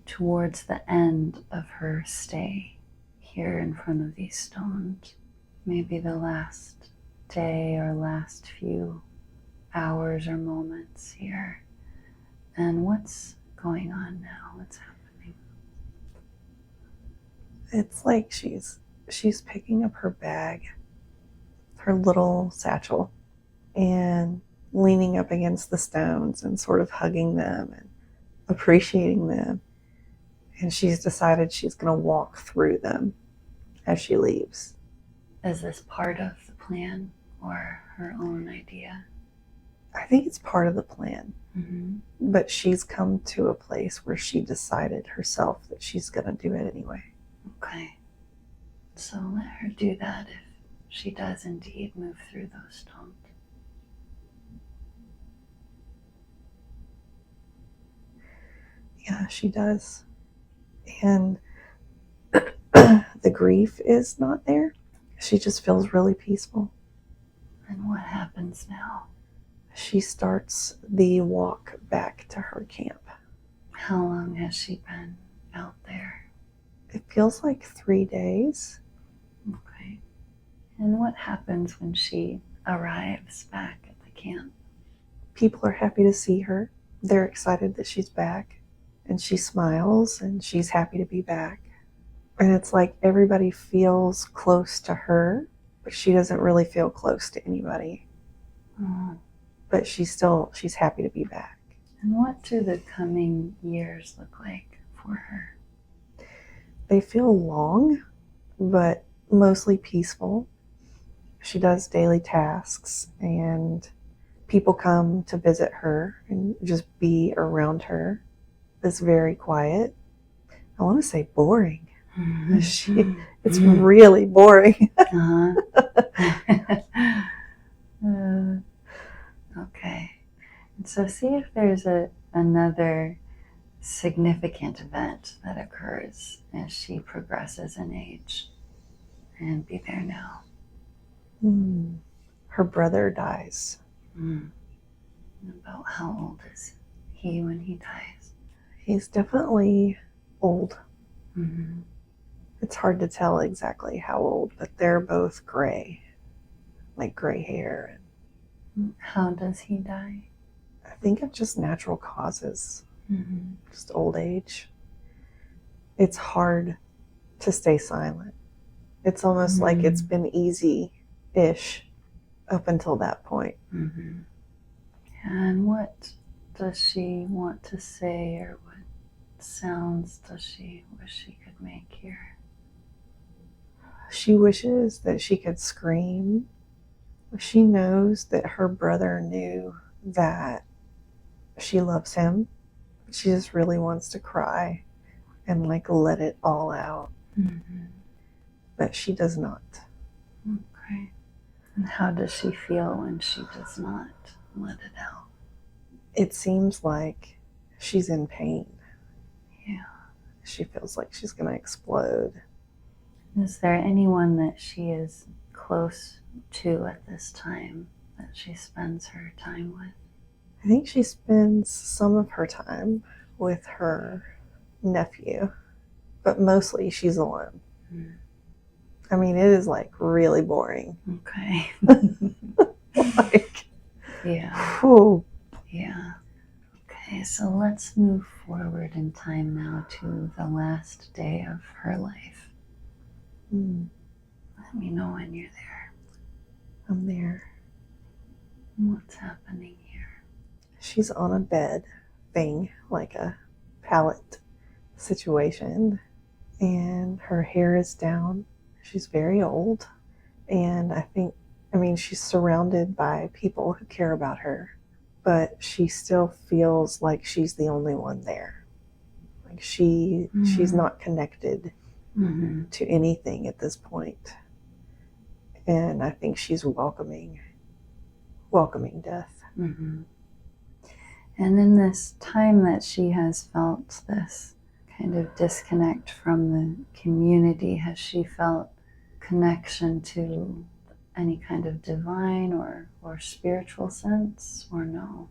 towards the end of her stay here in front of these stones. Maybe the last day or last few hours or moments here. And what's going on now? What's happening? It's like she's picking up her bag, her little satchel, and leaning up against the stones and sort of hugging them and appreciating them. And she's decided she's going to walk through them as she leaves. Is this part of the plan or her own idea? I think it's part of the plan. But she's come to a place where she decided herself that she's going to do it anyway. Okay. So let her do that if she does indeed move through those stones. Yeah, she does. And the grief is not there. She just feels really peaceful. And what happens now? She starts the walk back to her camp. How long has she been out there? It feels like 3 days. Okay. And what happens when she arrives back at the camp? People are happy to see her. They're excited that she's back. And she smiles and she's happy to be back. And it's like everybody feels close to her, but she doesn't really feel close to anybody. But she's happy to be back. And what do the coming years look like for her? They feel long, but mostly peaceful. She does daily tasks and people come to visit her and just be around her. It's very quiet. I want to say boring. It's really boring. Okay. And so see if there's another significant event that occurs as she progresses in age. And be there now. Her brother dies. About how old is he when he dies? He's definitely old. It's hard to tell exactly how old, but they're both gray, like gray hair. How does he die? I think of just natural causes, just old age. it's hard to stay silent. It's almost like it's been easy-ish up until that point. Mm-hmm. And what does she want to say, or what sounds does she wish she could make here? She wishes that she could scream. She knows that her brother knew that she loves him. She just really wants to cry and like let it all out. Mm-hmm. But she does not. Okay. And how does she feel when she does not let it out? It seems like she's in pain. Yeah. She feels like she's going to explode. Is there anyone that she is close to at this time that she spends her time with? I think she spends some of her time with her nephew, but mostly she's alone. Mm. I mean, it is like really boring. Okay. Like, Yeah. whew. Yeah. Okay, so let's move forward in time now to the last day of her life. Let me know when you're there. I'm there. What's happening here? She's on a bed thing, like a pallet situation, and her hair is down. She's very old, and I mean, she's surrounded by people who care about her, but she still feels like she's the only one there. Like she's not connected to anything at this point. And I think she's welcoming death. Mm-hmm. And in this time that she has felt this kind of disconnect from the community, has she felt connection to any kind of divine or spiritual sense, or no?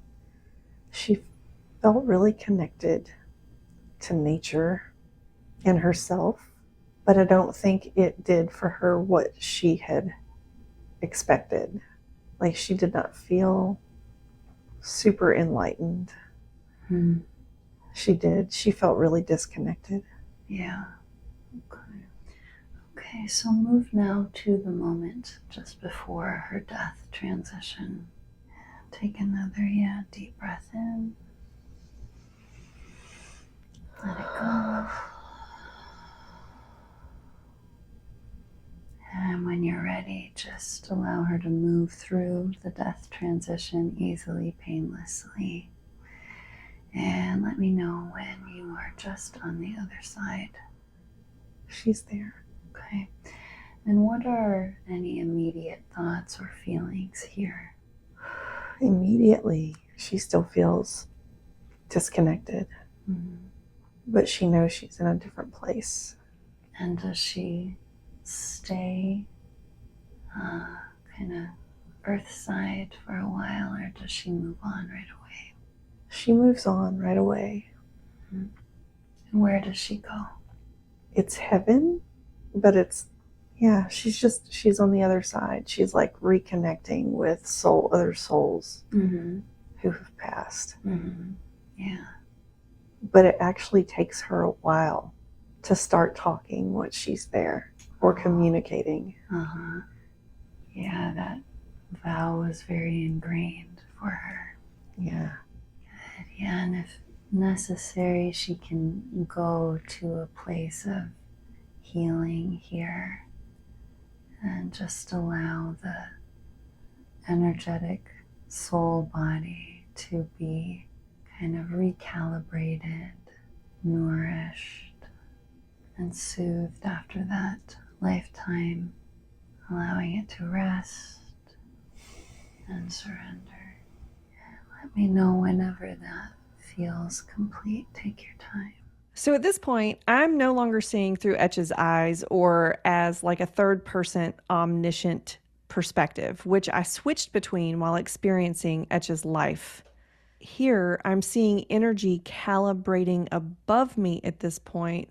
She felt really connected to nature and herself, but I don't think it did for her what she had expected. Like, she did not feel super enlightened. She felt really disconnected. Yeah. Okay, so move now to the moment just before her death transition. Take another, deep breath in. Let it go. And when you're ready, just allow her to move through the death transition easily, painlessly. And let me know when you are just on the other side. She's there. Okay. And what are any immediate thoughts or feelings here? Immediately, she still feels disconnected, but she knows she's in a different place. And does she stay kind of earth side for a while, or does she move on right away? She moves on right away. And where does she go? It's heaven, but she's on the other side. She's like reconnecting with other souls who have passed. Yeah. But it actually takes her a while to start talking once she's there or communicating. Yeah, that vow was very ingrained for her. Yeah. Good. Yeah, and if necessary, she can go to a place of healing here and just allow the energetic soul body to be kind of recalibrated, nourished, and soothed after that lifetime, allowing it to rest and surrender. Let me know whenever that feels complete. Take your time. So at this point, I'm no longer seeing through Etch's eyes or as like a third person omniscient perspective, which I switched between while experiencing Etch's life. Here, I'm seeing energy calibrating above me at this point,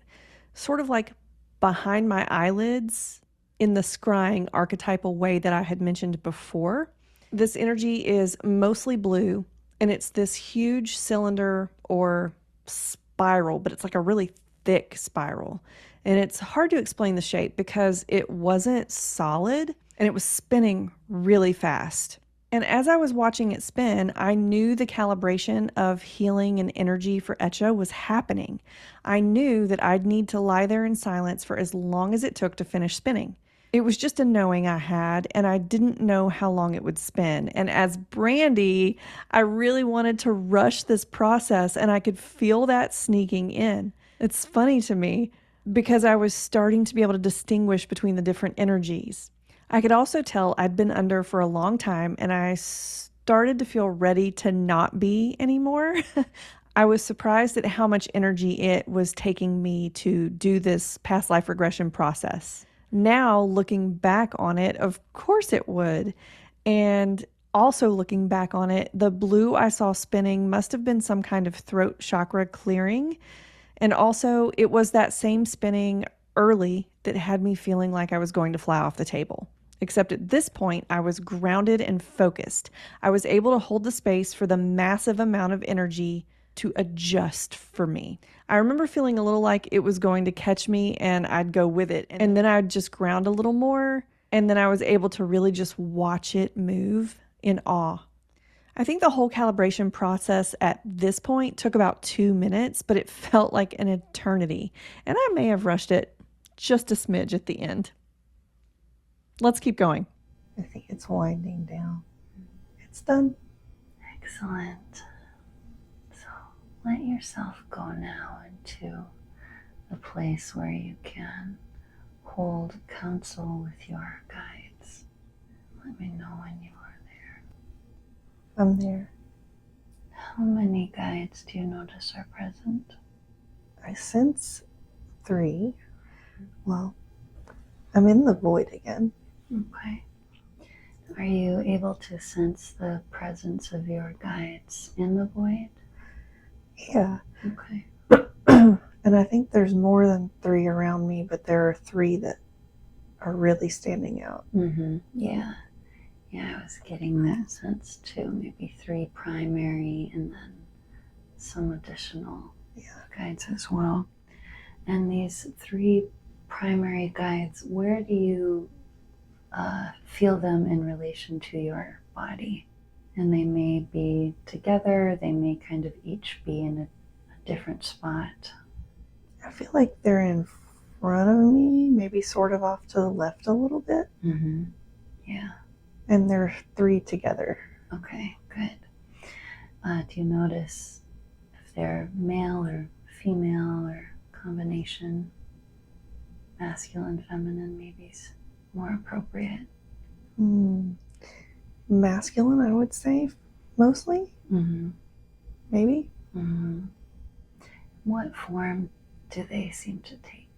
sort of like behind my eyelids in the scrying archetypal way that I had mentioned before. This energy is mostly blue, and it's this huge cylinder or spiral, but it's like a really thick spiral. And it's hard to explain the shape because it wasn't solid and it was spinning really fast. And as I was watching it spin, I knew the calibration of healing and energy for Etcha was happening. I knew that I'd need to lie there in silence for as long as it took to finish spinning. It was just a knowing I had, and I didn't know how long it would spin. And as Brandi, I really wanted to rush this process, and I could feel that sneaking in. It's funny to me because I was starting to be able to distinguish between the different energies. I could also tell I'd been under for a long time, and I started to feel ready to not be anymore. I was surprised at how much energy it was taking me to do this past life regression process. Now, looking back on it, of course it would. And also looking back on it, the blue I saw spinning must have been some kind of throat chakra clearing. And also, it was that same spinning early that had me feeling like I was going to fly off the table. Except at this point, I was grounded and focused. I was able to hold the space for the massive amount of energy to adjust for me. I remember feeling a little like it was going to catch me and I'd go with it. And then I'd just ground a little more. And then I was able to really just watch it move in awe. I think the whole calibration process at this point took about 2 minutes, but it felt like an eternity. And I may have rushed it just a smidge at the end. Let's keep going. I think it's winding down. It's done. Excellent. So let yourself go now into a place where you can hold counsel with your guides. Let me know when you are there. I'm there. How many guides do you notice are present? I sense 3. Well, I'm in the void again. Okay. Are you able to sense the presence of your guides in the void? Yeah. Okay. And I think there's more than 3 around me, but there are 3 that are really standing out. Mm-hmm. Yeah. Yeah, I was getting that sense too. Maybe 3 primary and then some additional guides as well. And these 3 primary guides, where do you feel them in relation to your body? And they may be together, they may kind of each be in a different spot. I feel like they're in front of me, maybe sort of off to the left a little bit. Mm-hmm. Yeah. And there are 3 together. Okay, good. Do you notice if they're male or female or combination? Masculine, feminine, maybe is more appropriate. Masculine, I would say, mostly. Mm-hmm. Maybe. Mm-hmm. What form do they seem to take?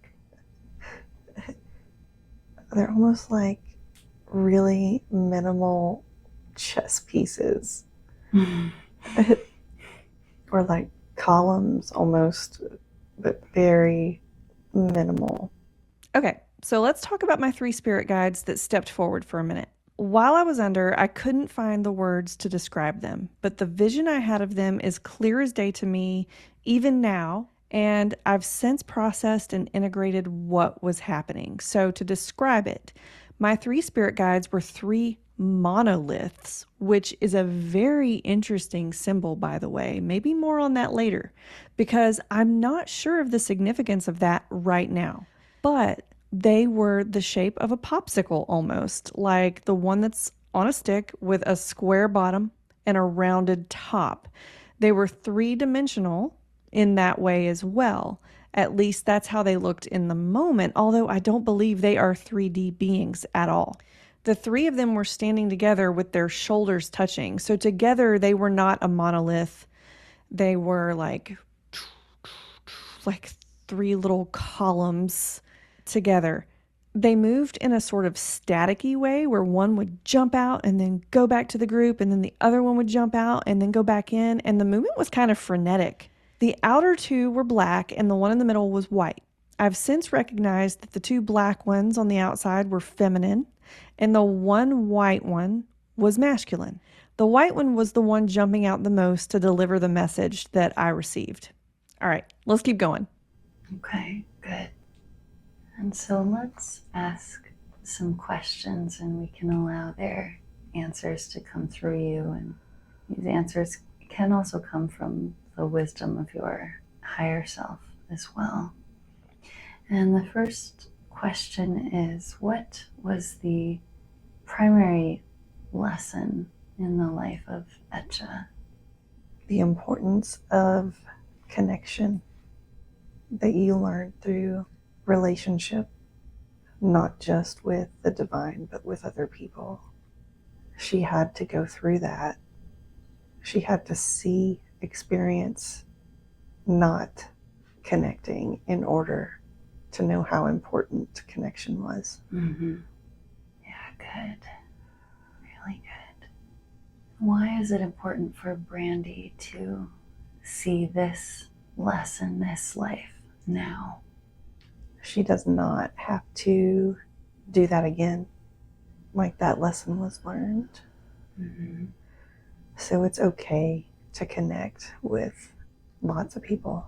They're almost like really minimal chess pieces. Or like columns almost, but very minimal. Okay, so let's talk about my 3 spirit guides that stepped forward for a minute. While I was under, I couldn't find the words to describe them, but the vision I had of them is clear as day to me, even now, and I've since processed and integrated what was happening. So to describe it, my 3 spirit guides were 3 monoliths, which is a very interesting symbol, by the way. Maybe more on that later, because I'm not sure of the significance of that right now. But they were the shape of a popsicle almost, like the one that's on a stick with a square bottom and a rounded top. They were 3-dimensional in that way as well. At least that's how they looked in the moment, although I don't believe they are 3D beings at all. The 3 of them were standing together with their shoulders touching. So together they were not a monolith. They were like 3 little columns together. They moved in a sort of staticky way where one would jump out and then go back to the group, and then the other one would jump out and then go back in, and the movement was kind of frenetic. The outer 2 were black and the one in the middle was white. I've since recognized that the 2 black ones on the outside were feminine and the one white one was masculine. The white one was the one jumping out the most to deliver the message that I received. All right, let's keep going. Okay, good. And so let's ask some questions and we can allow their answers to come through you. And these answers can also come from the wisdom of your higher self as well. And the first question is, what was the primary lesson in the life of Etcha? The importance of connection that you learned through relationship, not just with the divine, but with other people. She had to go through that. She had to see, experience not connecting in order to know how important connection was. Mm-hmm. Yeah, good. Really good. Why is it important for Brandi to see this lesson, this life now? She does not have to do that again, like that lesson was learned. Mm-hmm. So it's okay to connect with lots of people.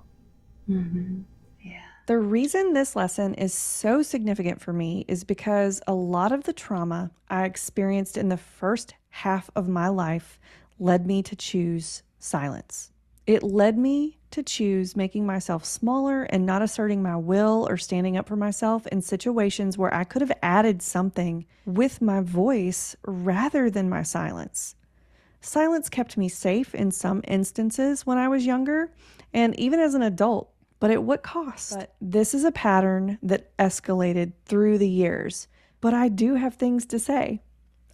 Mm-hmm. Yeah. The reason this lesson is so significant for me is because a lot of the trauma I experienced in the first half of my life led me to choose silence. It led me to choose making myself smaller and not asserting my will or standing up for myself in situations where I could have added something with my voice rather than my silence. Silence kept me safe in some instances when I was younger and even as an adult, but at what cost? But this is a pattern that escalated through the years, but I do have things to say.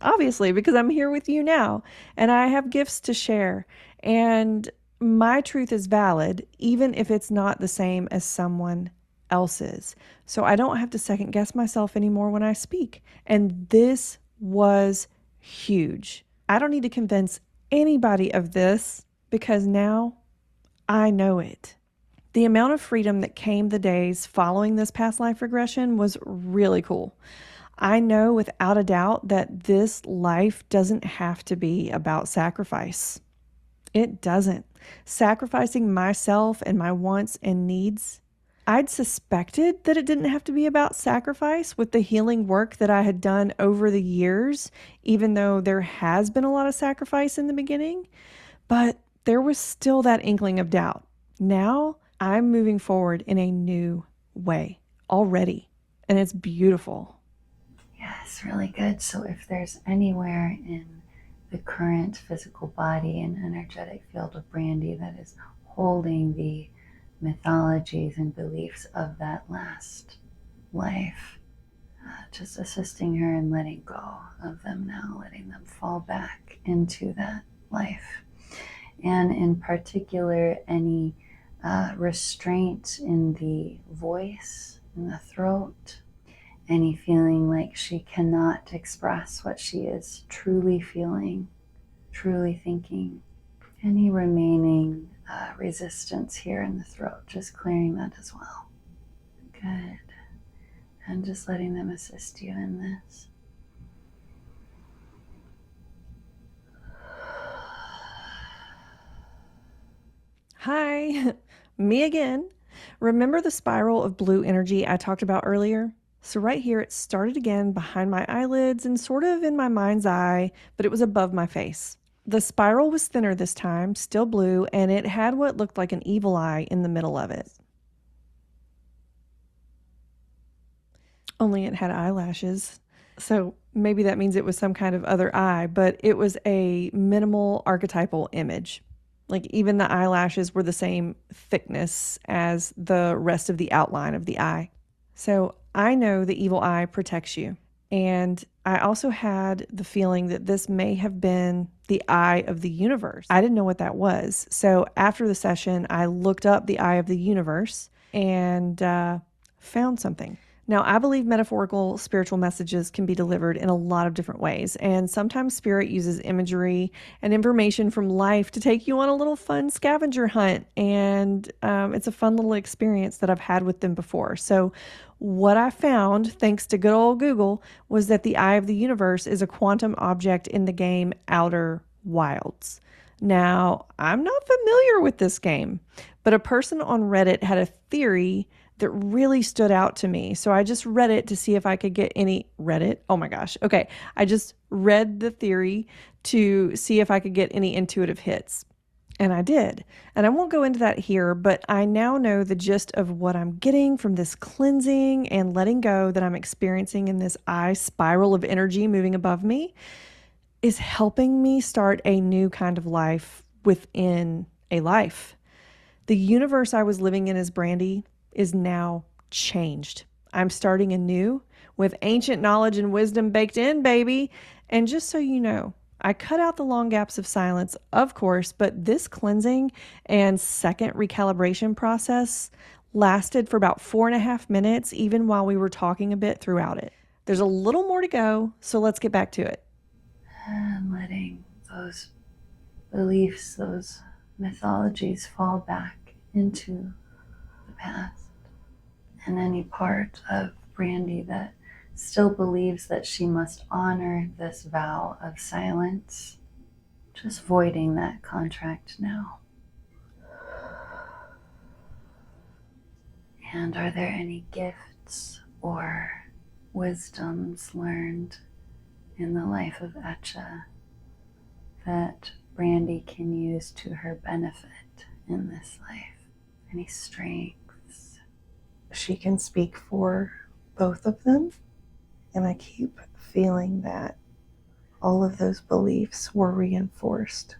Obviously, because I'm here with you now and I have gifts to share, and my truth is valid, even if it's not the same as someone else's. So I don't have to second guess myself anymore when I speak. And this was huge. I don't need to convince anybody of this because now I know it. The amount of freedom that came the days following this past life regression was really cool. I know without a doubt that this life doesn't have to be about sacrifice. It doesn't. Sacrificing myself and my wants and needs. I'd suspected that it didn't have to be about sacrifice with the healing work that I had done over the years, even though there has been a lot of sacrifice in the beginning. But there was still that inkling of doubt. Now I'm moving forward in a new way already, and it's beautiful. Yes, really good. So if there's anywhere in the current physical body and energetic field of Brandi that is holding the mythologies and beliefs of that last life, just assisting her in letting go of them now, letting them fall back into that life. And in particular, any restraint in the voice, in the throat, any feeling like she cannot express what she is truly feeling, truly thinking, any remaining resistance here in the throat, just clearing that as well. Good. And just letting them assist you in this. Hi, me again. Remember the spiral of blue energy I talked about earlier? So right here, it started again behind my eyelids and sort of in my mind's eye, but it was above my face. The spiral was thinner this time, still blue, and it had what looked like an evil eye in the middle of it. Only it had eyelashes. So maybe that means it was some kind of other eye, but it was a minimal archetypal image. Like even the eyelashes were the same thickness as the rest of the outline of the eye. So I know the evil eye protects you. And I also had the feeling that this may have been the eye of the universe. I didn't know what that was. So after the session, I looked up the eye of the universe and found something. Now, I believe metaphorical spiritual messages can be delivered in a lot of different ways, and sometimes spirit uses imagery and information from life to take you on a little fun scavenger hunt, and it's a fun little experience that I've had with them before. So what I found, thanks to good old Google, was that the Eye of the Universe is a quantum object in the game Outer Wilds. Now, I'm not familiar with this game, but a person on Reddit had a theory that really stood out to me. So I just read it to see if I could get read it? Oh my gosh. Okay. I just read the theory to see if I could get any intuitive hits. And I did. And I won't go into that here, but I now know the gist of what I'm getting from this cleansing and letting go that I'm experiencing in this eye spiral of energy moving above me is helping me start a new kind of life within a life. The universe I was living in as Brandi is now changed. I'm starting anew with ancient knowledge and wisdom baked in, baby. And just so you know, I cut out the long gaps of silence, of course, but this cleansing and second recalibration process lasted for about 4.5 minutes, even while we were talking a bit throughout it. There's a little more to go, so let's get back to it. And letting those beliefs, those mythologies fall back into the past. And any part of Brandi that still believes that she must honor this vow of silence, just voiding that contract now. And are there any gifts or wisdoms learned in the life of Etcha that Brandi can use to her benefit in this life? Any strengths? She can speak for both of them, and I keep feeling that all of those beliefs were reinforced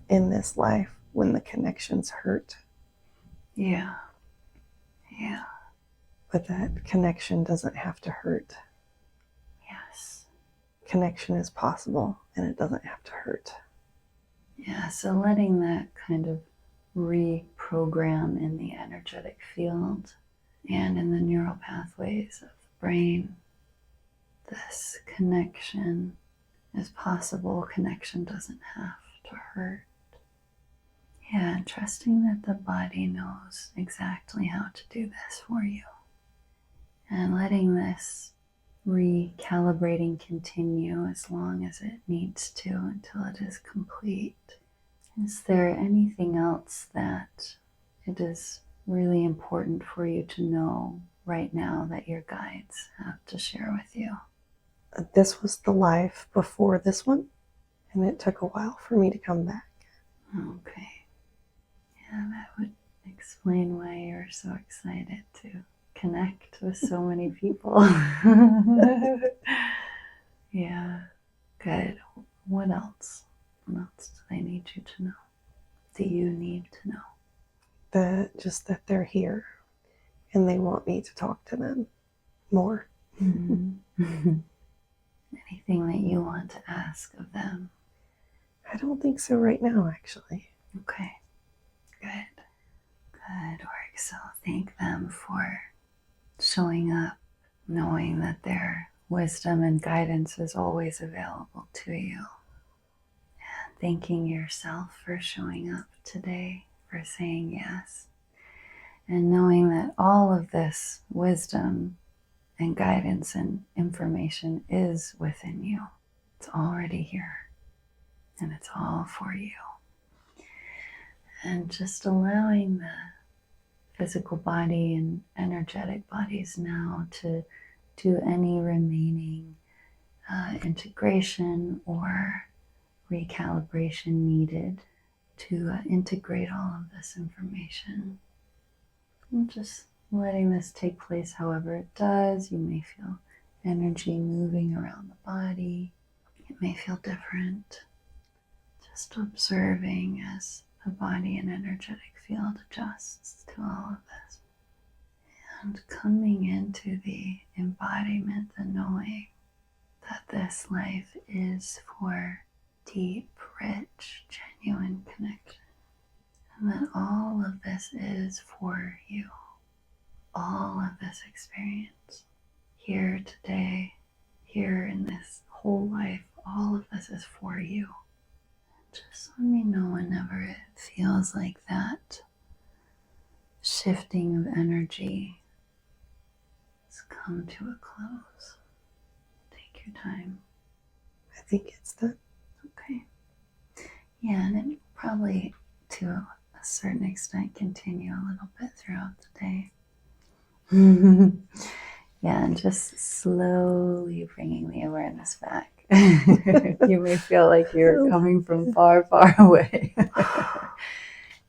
in this life when the connections hurt. Yeah. But that connection doesn't have to hurt. Yes. Connection is possible, and it doesn't have to hurt. Yeah, so letting that kind of reprogram in the energetic field and in the neural pathways of the brain, this connection is possible. Connection doesn't have to hurt. Yeah, and trusting that the body knows exactly how to do this for you. And letting this recalibrating continue as long as it needs to until it is complete. Is there anything else that it is really important for you to know right now that your guides have to share with you? This was the life before this one, and it took a while for me to come back. Okay. Yeah, that would explain why you're so excited to connect with so many people. Yeah, good. What else? What else do they need you to know? Do you need to know? Just that they're here, and they want me to talk to them more. Mm-hmm. Anything that you want to ask of them? I don't think so right now, actually. Okay, good work. So thank them for showing up, knowing that their wisdom and guidance is always available to you. And thanking yourself for showing up today, for saying yes. And knowing that all of this wisdom and guidance and information is within you. It's already here. And it's all for you. And just allowing the physical body and energetic bodies now to do any remaining integration or recalibration needed to integrate all of this information. And just letting this take place however it does. You may feel energy moving around the body. It may feel different. Just observing as the body and energetic field adjusts to all of this. And coming into the embodiment, the knowing that this life is for deep, rich, genuine connection. And that all of this is for you. All of this experience, here today, here in this whole life, all of this is for you. Just let me know whenever it feels like that shifting of energy has come to a close. Take your time. I think it's done. Okay. Yeah, and it will probably, to a certain extent, continue a little bit throughout the day. Yeah, and just slowly bringing the awareness back. You may feel like you're coming from far, far away.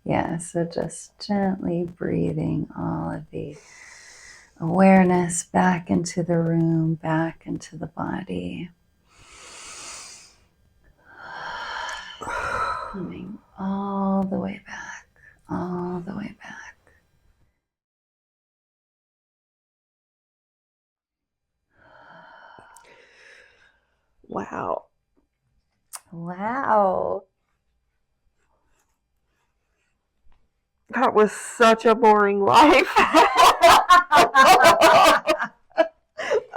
Yeah, so just gently breathing all of the awareness back into the room, back into the body. Coming all the way back, all the way back. Wow. Wow. That was such a boring life.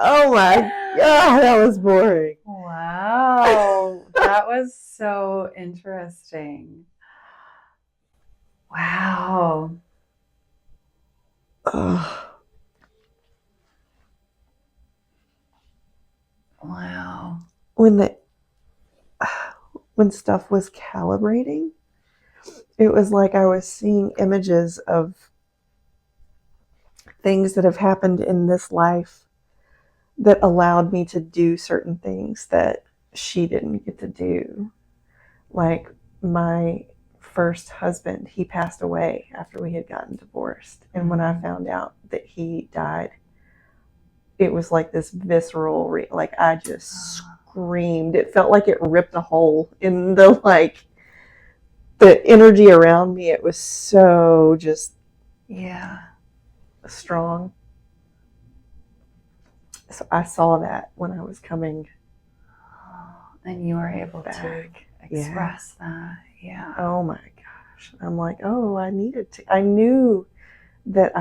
Oh my God, that was boring. Wow. That was so interesting. Wow. Wow. When stuff was calibrating, it was like I was seeing images of things that have happened in this life that allowed me to do certain things that she didn't get to do. Like my first husband, he passed away after we had gotten divorced. And when I found out that he died, it was like this visceral, like I just screamed. It felt like it ripped a hole in the, like, the energy around me. It was so just strong. So I saw that when I was coming. And you were able back. to express that. Yeah. Oh my gosh. I'm like, oh, I knew that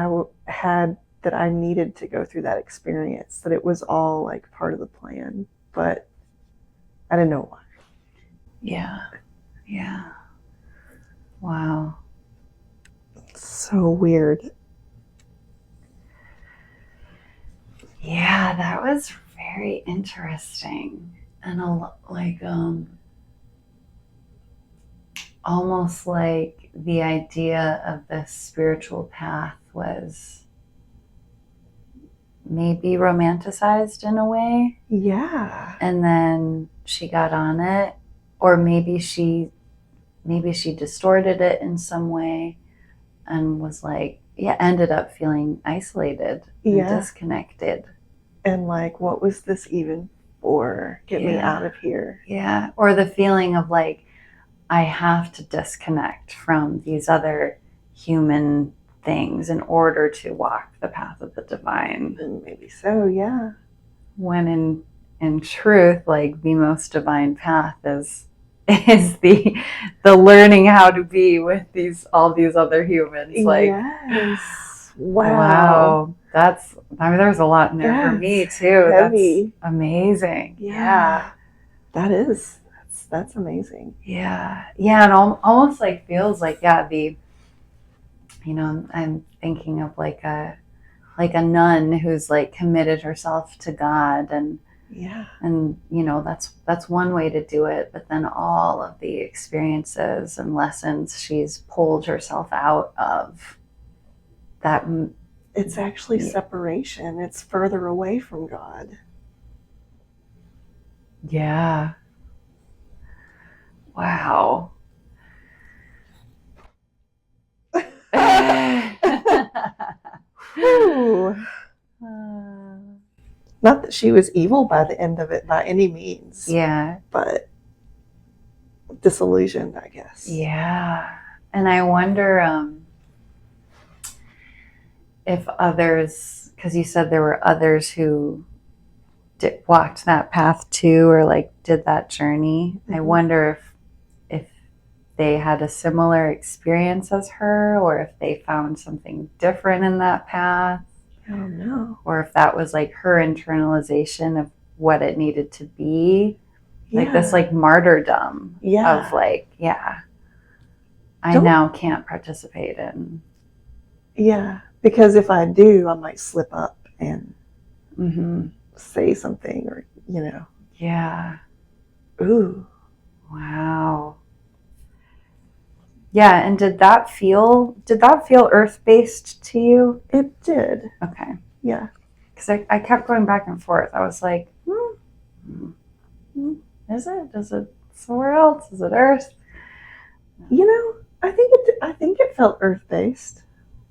that I needed to go through that experience, that it was all like part of the plan, but I didn't know why. Yeah. Yeah. Wow. It's so weird. Yeah, that was very interesting. And almost like the idea of this spiritual path was maybe romanticized in a way. Yeah. And then she got on it, or maybe she distorted it in some way and was like, ended up feeling isolated and disconnected. And like, what was this even for? Get me out of here. Yeah. Or the feeling of like, I have to disconnect from these other human things in order to walk the path of the divine. And maybe so, yeah. When in truth, like the most divine path is the learning how to be with all these other humans. Like, yes. Wow. There's a lot in there for me too. Heavy. That's amazing. Yeah. That is. That's amazing. Yeah. Yeah. And almost like feels like, I'm thinking of like a nun who's like committed herself to God, and that's one way to do it, but then all of the experiences and lessons she's pulled herself out of that. It's actually separation. It's further away from God. Yeah. Wow. Not that she was evil by the end of it by any means. Yeah. But disillusioned, I guess. Yeah. And I wonder if others, because you said there were others who walked that path too, or like did that journey. Mm-hmm. I wonder if they had a similar experience as her, or if they found something different in that path. I don't know. Or if that was like her internalization of what it needed to be. Like this like martyrdom of like, I now can't participate in. Yeah, because if I do, I might slip up and say something, or, Yeah. Ooh. Wow. Yeah, and did that feel earth-based to you? It did. Okay. Yeah. Because I kept going back and forth. I was like, is it? Is it somewhere else? Is it Earth? I think it felt earth-based.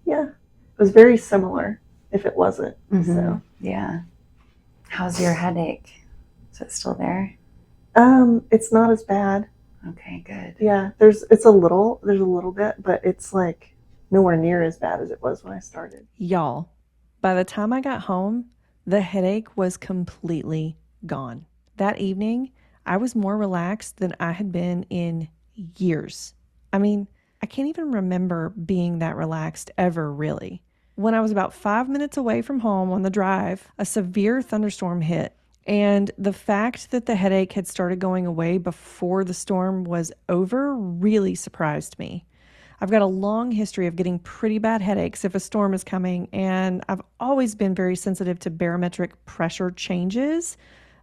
Yeah. It was very similar if it wasn't. Mm-hmm. So yeah. How's your headache? Is it still there? It's not as bad. Okay, good. Yeah, there's a little bit, but it's like nowhere near as bad as it was when I started. Y'all, by the time I got home, the headache was completely gone. That evening, I was more relaxed than I had been in years. I mean, I can't even remember being that relaxed ever, really. When I was about 5 minutes away from home on the drive, a severe thunderstorm hit. And the fact that the headache had started going away before the storm was over really surprised me. I've got a long history of getting pretty bad headaches if a storm is coming, and I've always been very sensitive to barometric pressure changes,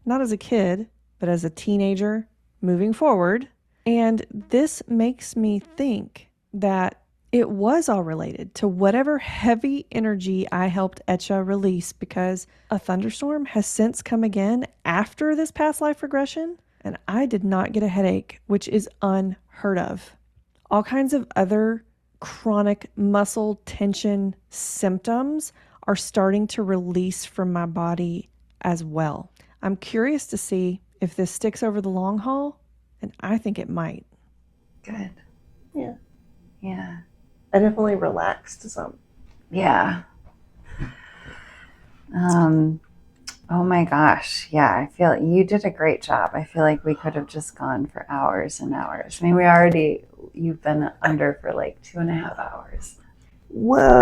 not as a kid, but as a teenager moving forward. And this makes me think that it was all related to whatever heavy energy I helped Etcha release, because a thunderstorm has since come again after this past life regression, and I did not get a headache, which is unheard of. All kinds of other chronic muscle tension symptoms are starting to release from my body as well. I'm curious to see if this sticks over the long haul, and I think it might. Good. Yeah. Yeah. I definitely relaxed some. Yeah. Oh my gosh. Yeah, I feel you did a great job. I feel like we could have just gone for hours and hours. I mean, you've been under for like 2.5 hours. Whoa.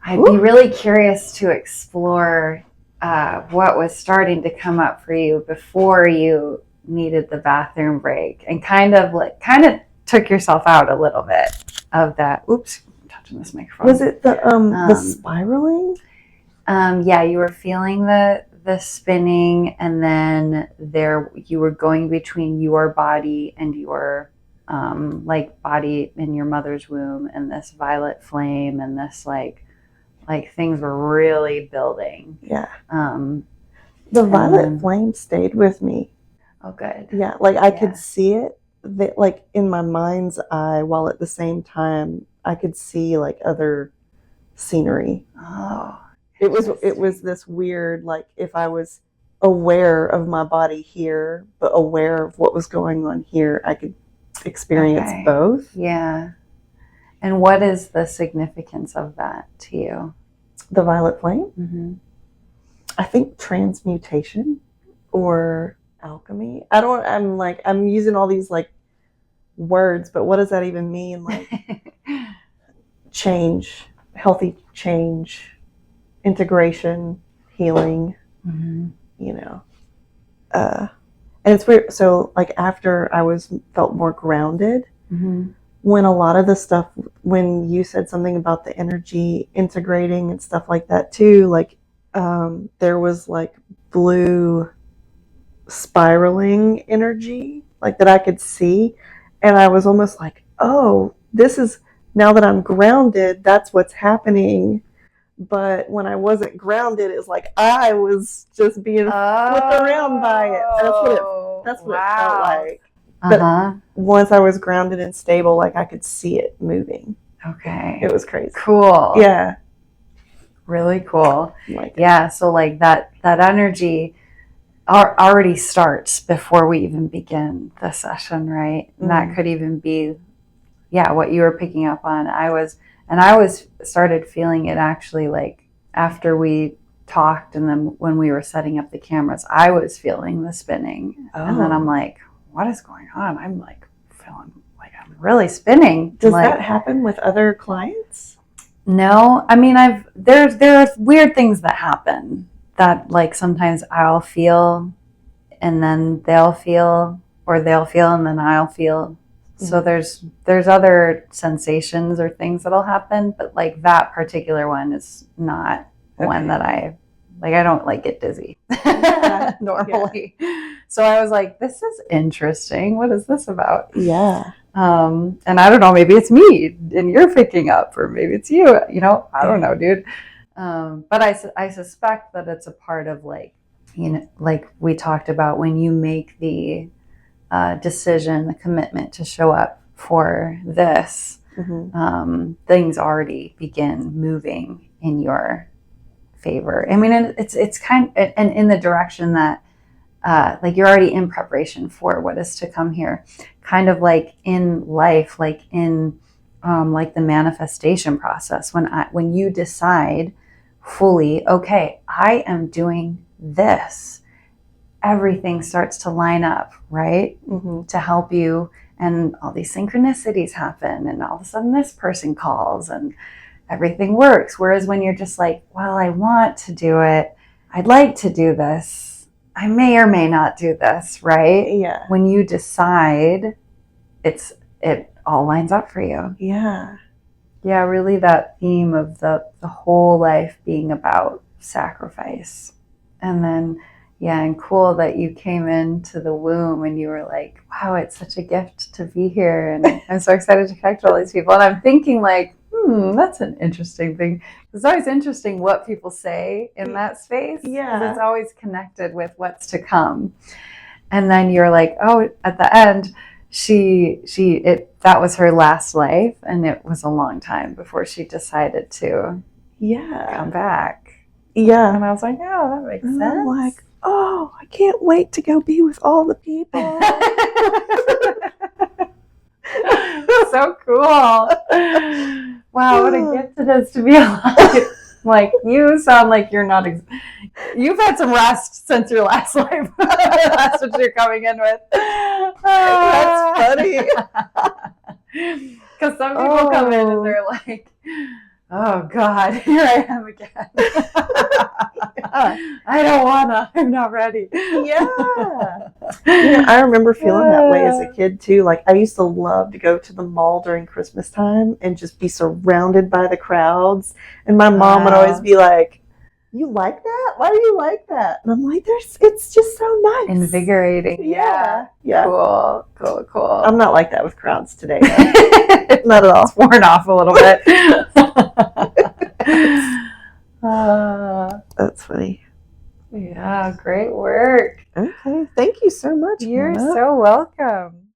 I'd be really curious to explore what was starting to come up for you before you needed the bathroom break, and kind of took yourself out a little bit of that. Oops, I'm touching this microphone. Was it the spiraling? Yeah, you were feeling the spinning, and then you were going between your body and your body in your mother's womb, and this violet flame, and this like things were really building. Yeah. The violet flame stayed with me. Oh, good. Yeah, like I could see it, like in my mind's eye, while at the same time I could see like other scenery. Oh. It was this weird, like if I was aware of my body here, but aware of what was going on here, I could experience both. Yeah. And what is the significance of that to you? The violet flame? Mm-hmm. I think transmutation or alchemy. I'm using all these like words, but what does that even mean? Like change, healthy change, integration, healing, and it's weird. So like after I felt more grounded, when a lot of the stuff, when you said something about the energy integrating and stuff like that too, like there was like blue spiraling energy like that I could see, and I was almost like, oh, this is, now that I'm grounded, that's what's happening. But when I wasn't grounded, it's like I was just being flipped around by it. That's what it felt like. But once I was grounded and stable, like I could see it moving. Okay. It was crazy. Cool. Yeah. Really cool. Yeah. So like that energy already starts before we even begin the session, right? And that could even be, what you were picking up on. I was started feeling it actually like after we talked, and then when we were setting up the cameras, I was feeling the spinning. And then I'm like, what is going on? I'm like feeling like I'm really spinning. Does that happen with other clients? No, I mean, there's weird things that happen that like sometimes I'll feel and then they'll feel, or they'll feel and then I'll feel. So there's other sensations or things that'll happen, but like that particular one is not one that I Like, I don't like get dizzy Yeah. normally. So I was like, this is interesting. What is this about? Yeah. And I don't know, maybe it's me and you're picking up, or maybe it's you, you know, I don't know, dude. But I suspect that it's a part of, like, you know, like we talked about, when you make the decision, the commitment to show up for this, things already begin moving in your favor. I mean, it's kind of, and in the direction that like you're already in preparation for what is to come here, kind of like in life, like in like the manifestation process. When you decide fully, okay, I am doing this, everything starts to line up, right, to help you, and all these synchronicities happen, and all of a sudden this person calls, and everything works. Whereas when you're just like, well, I want to do it, I'd like to do this, I may or may not do this, right? Yeah. When you decide, it all lines up for you. Yeah. Yeah, really that theme of the whole life being about sacrifice. And then, yeah, and cool that you came into the womb and you were like, wow, it's such a gift to be here. And I'm so excited to connect with all these people. And I'm thinking, like, that's an interesting thing. It's always interesting what people say in that space. Yeah. Because it's always connected with what's to come. And then you're like, oh, at the end, that was her last life, and it was a long time before she decided to come back. Yeah. And I was like, oh, that makes sense. I'm like, oh, I can't wait to go be with all the people. So cool. Wow, what a gift it is to be alive. Like, you sound like you're not you've had some rest since your last life. That's what you're coming in with. That's funny. Because some people come in and they're like, oh God, here I am again. I don't wanna, I'm not ready. Yeah. I remember feeling that way as a kid too. Like, I used to love to go to the mall during Christmas time and just be surrounded by the crowds. And my mom would always be like, you like that? Why do you like that? And I'm like, it's just so nice. Invigorating. Yeah. Cool. I'm not like that with crowds today. Not at all. It's worn off a little bit. That's funny. Yeah, great work. Okay. Thank you so much. You're Mama. so welcome.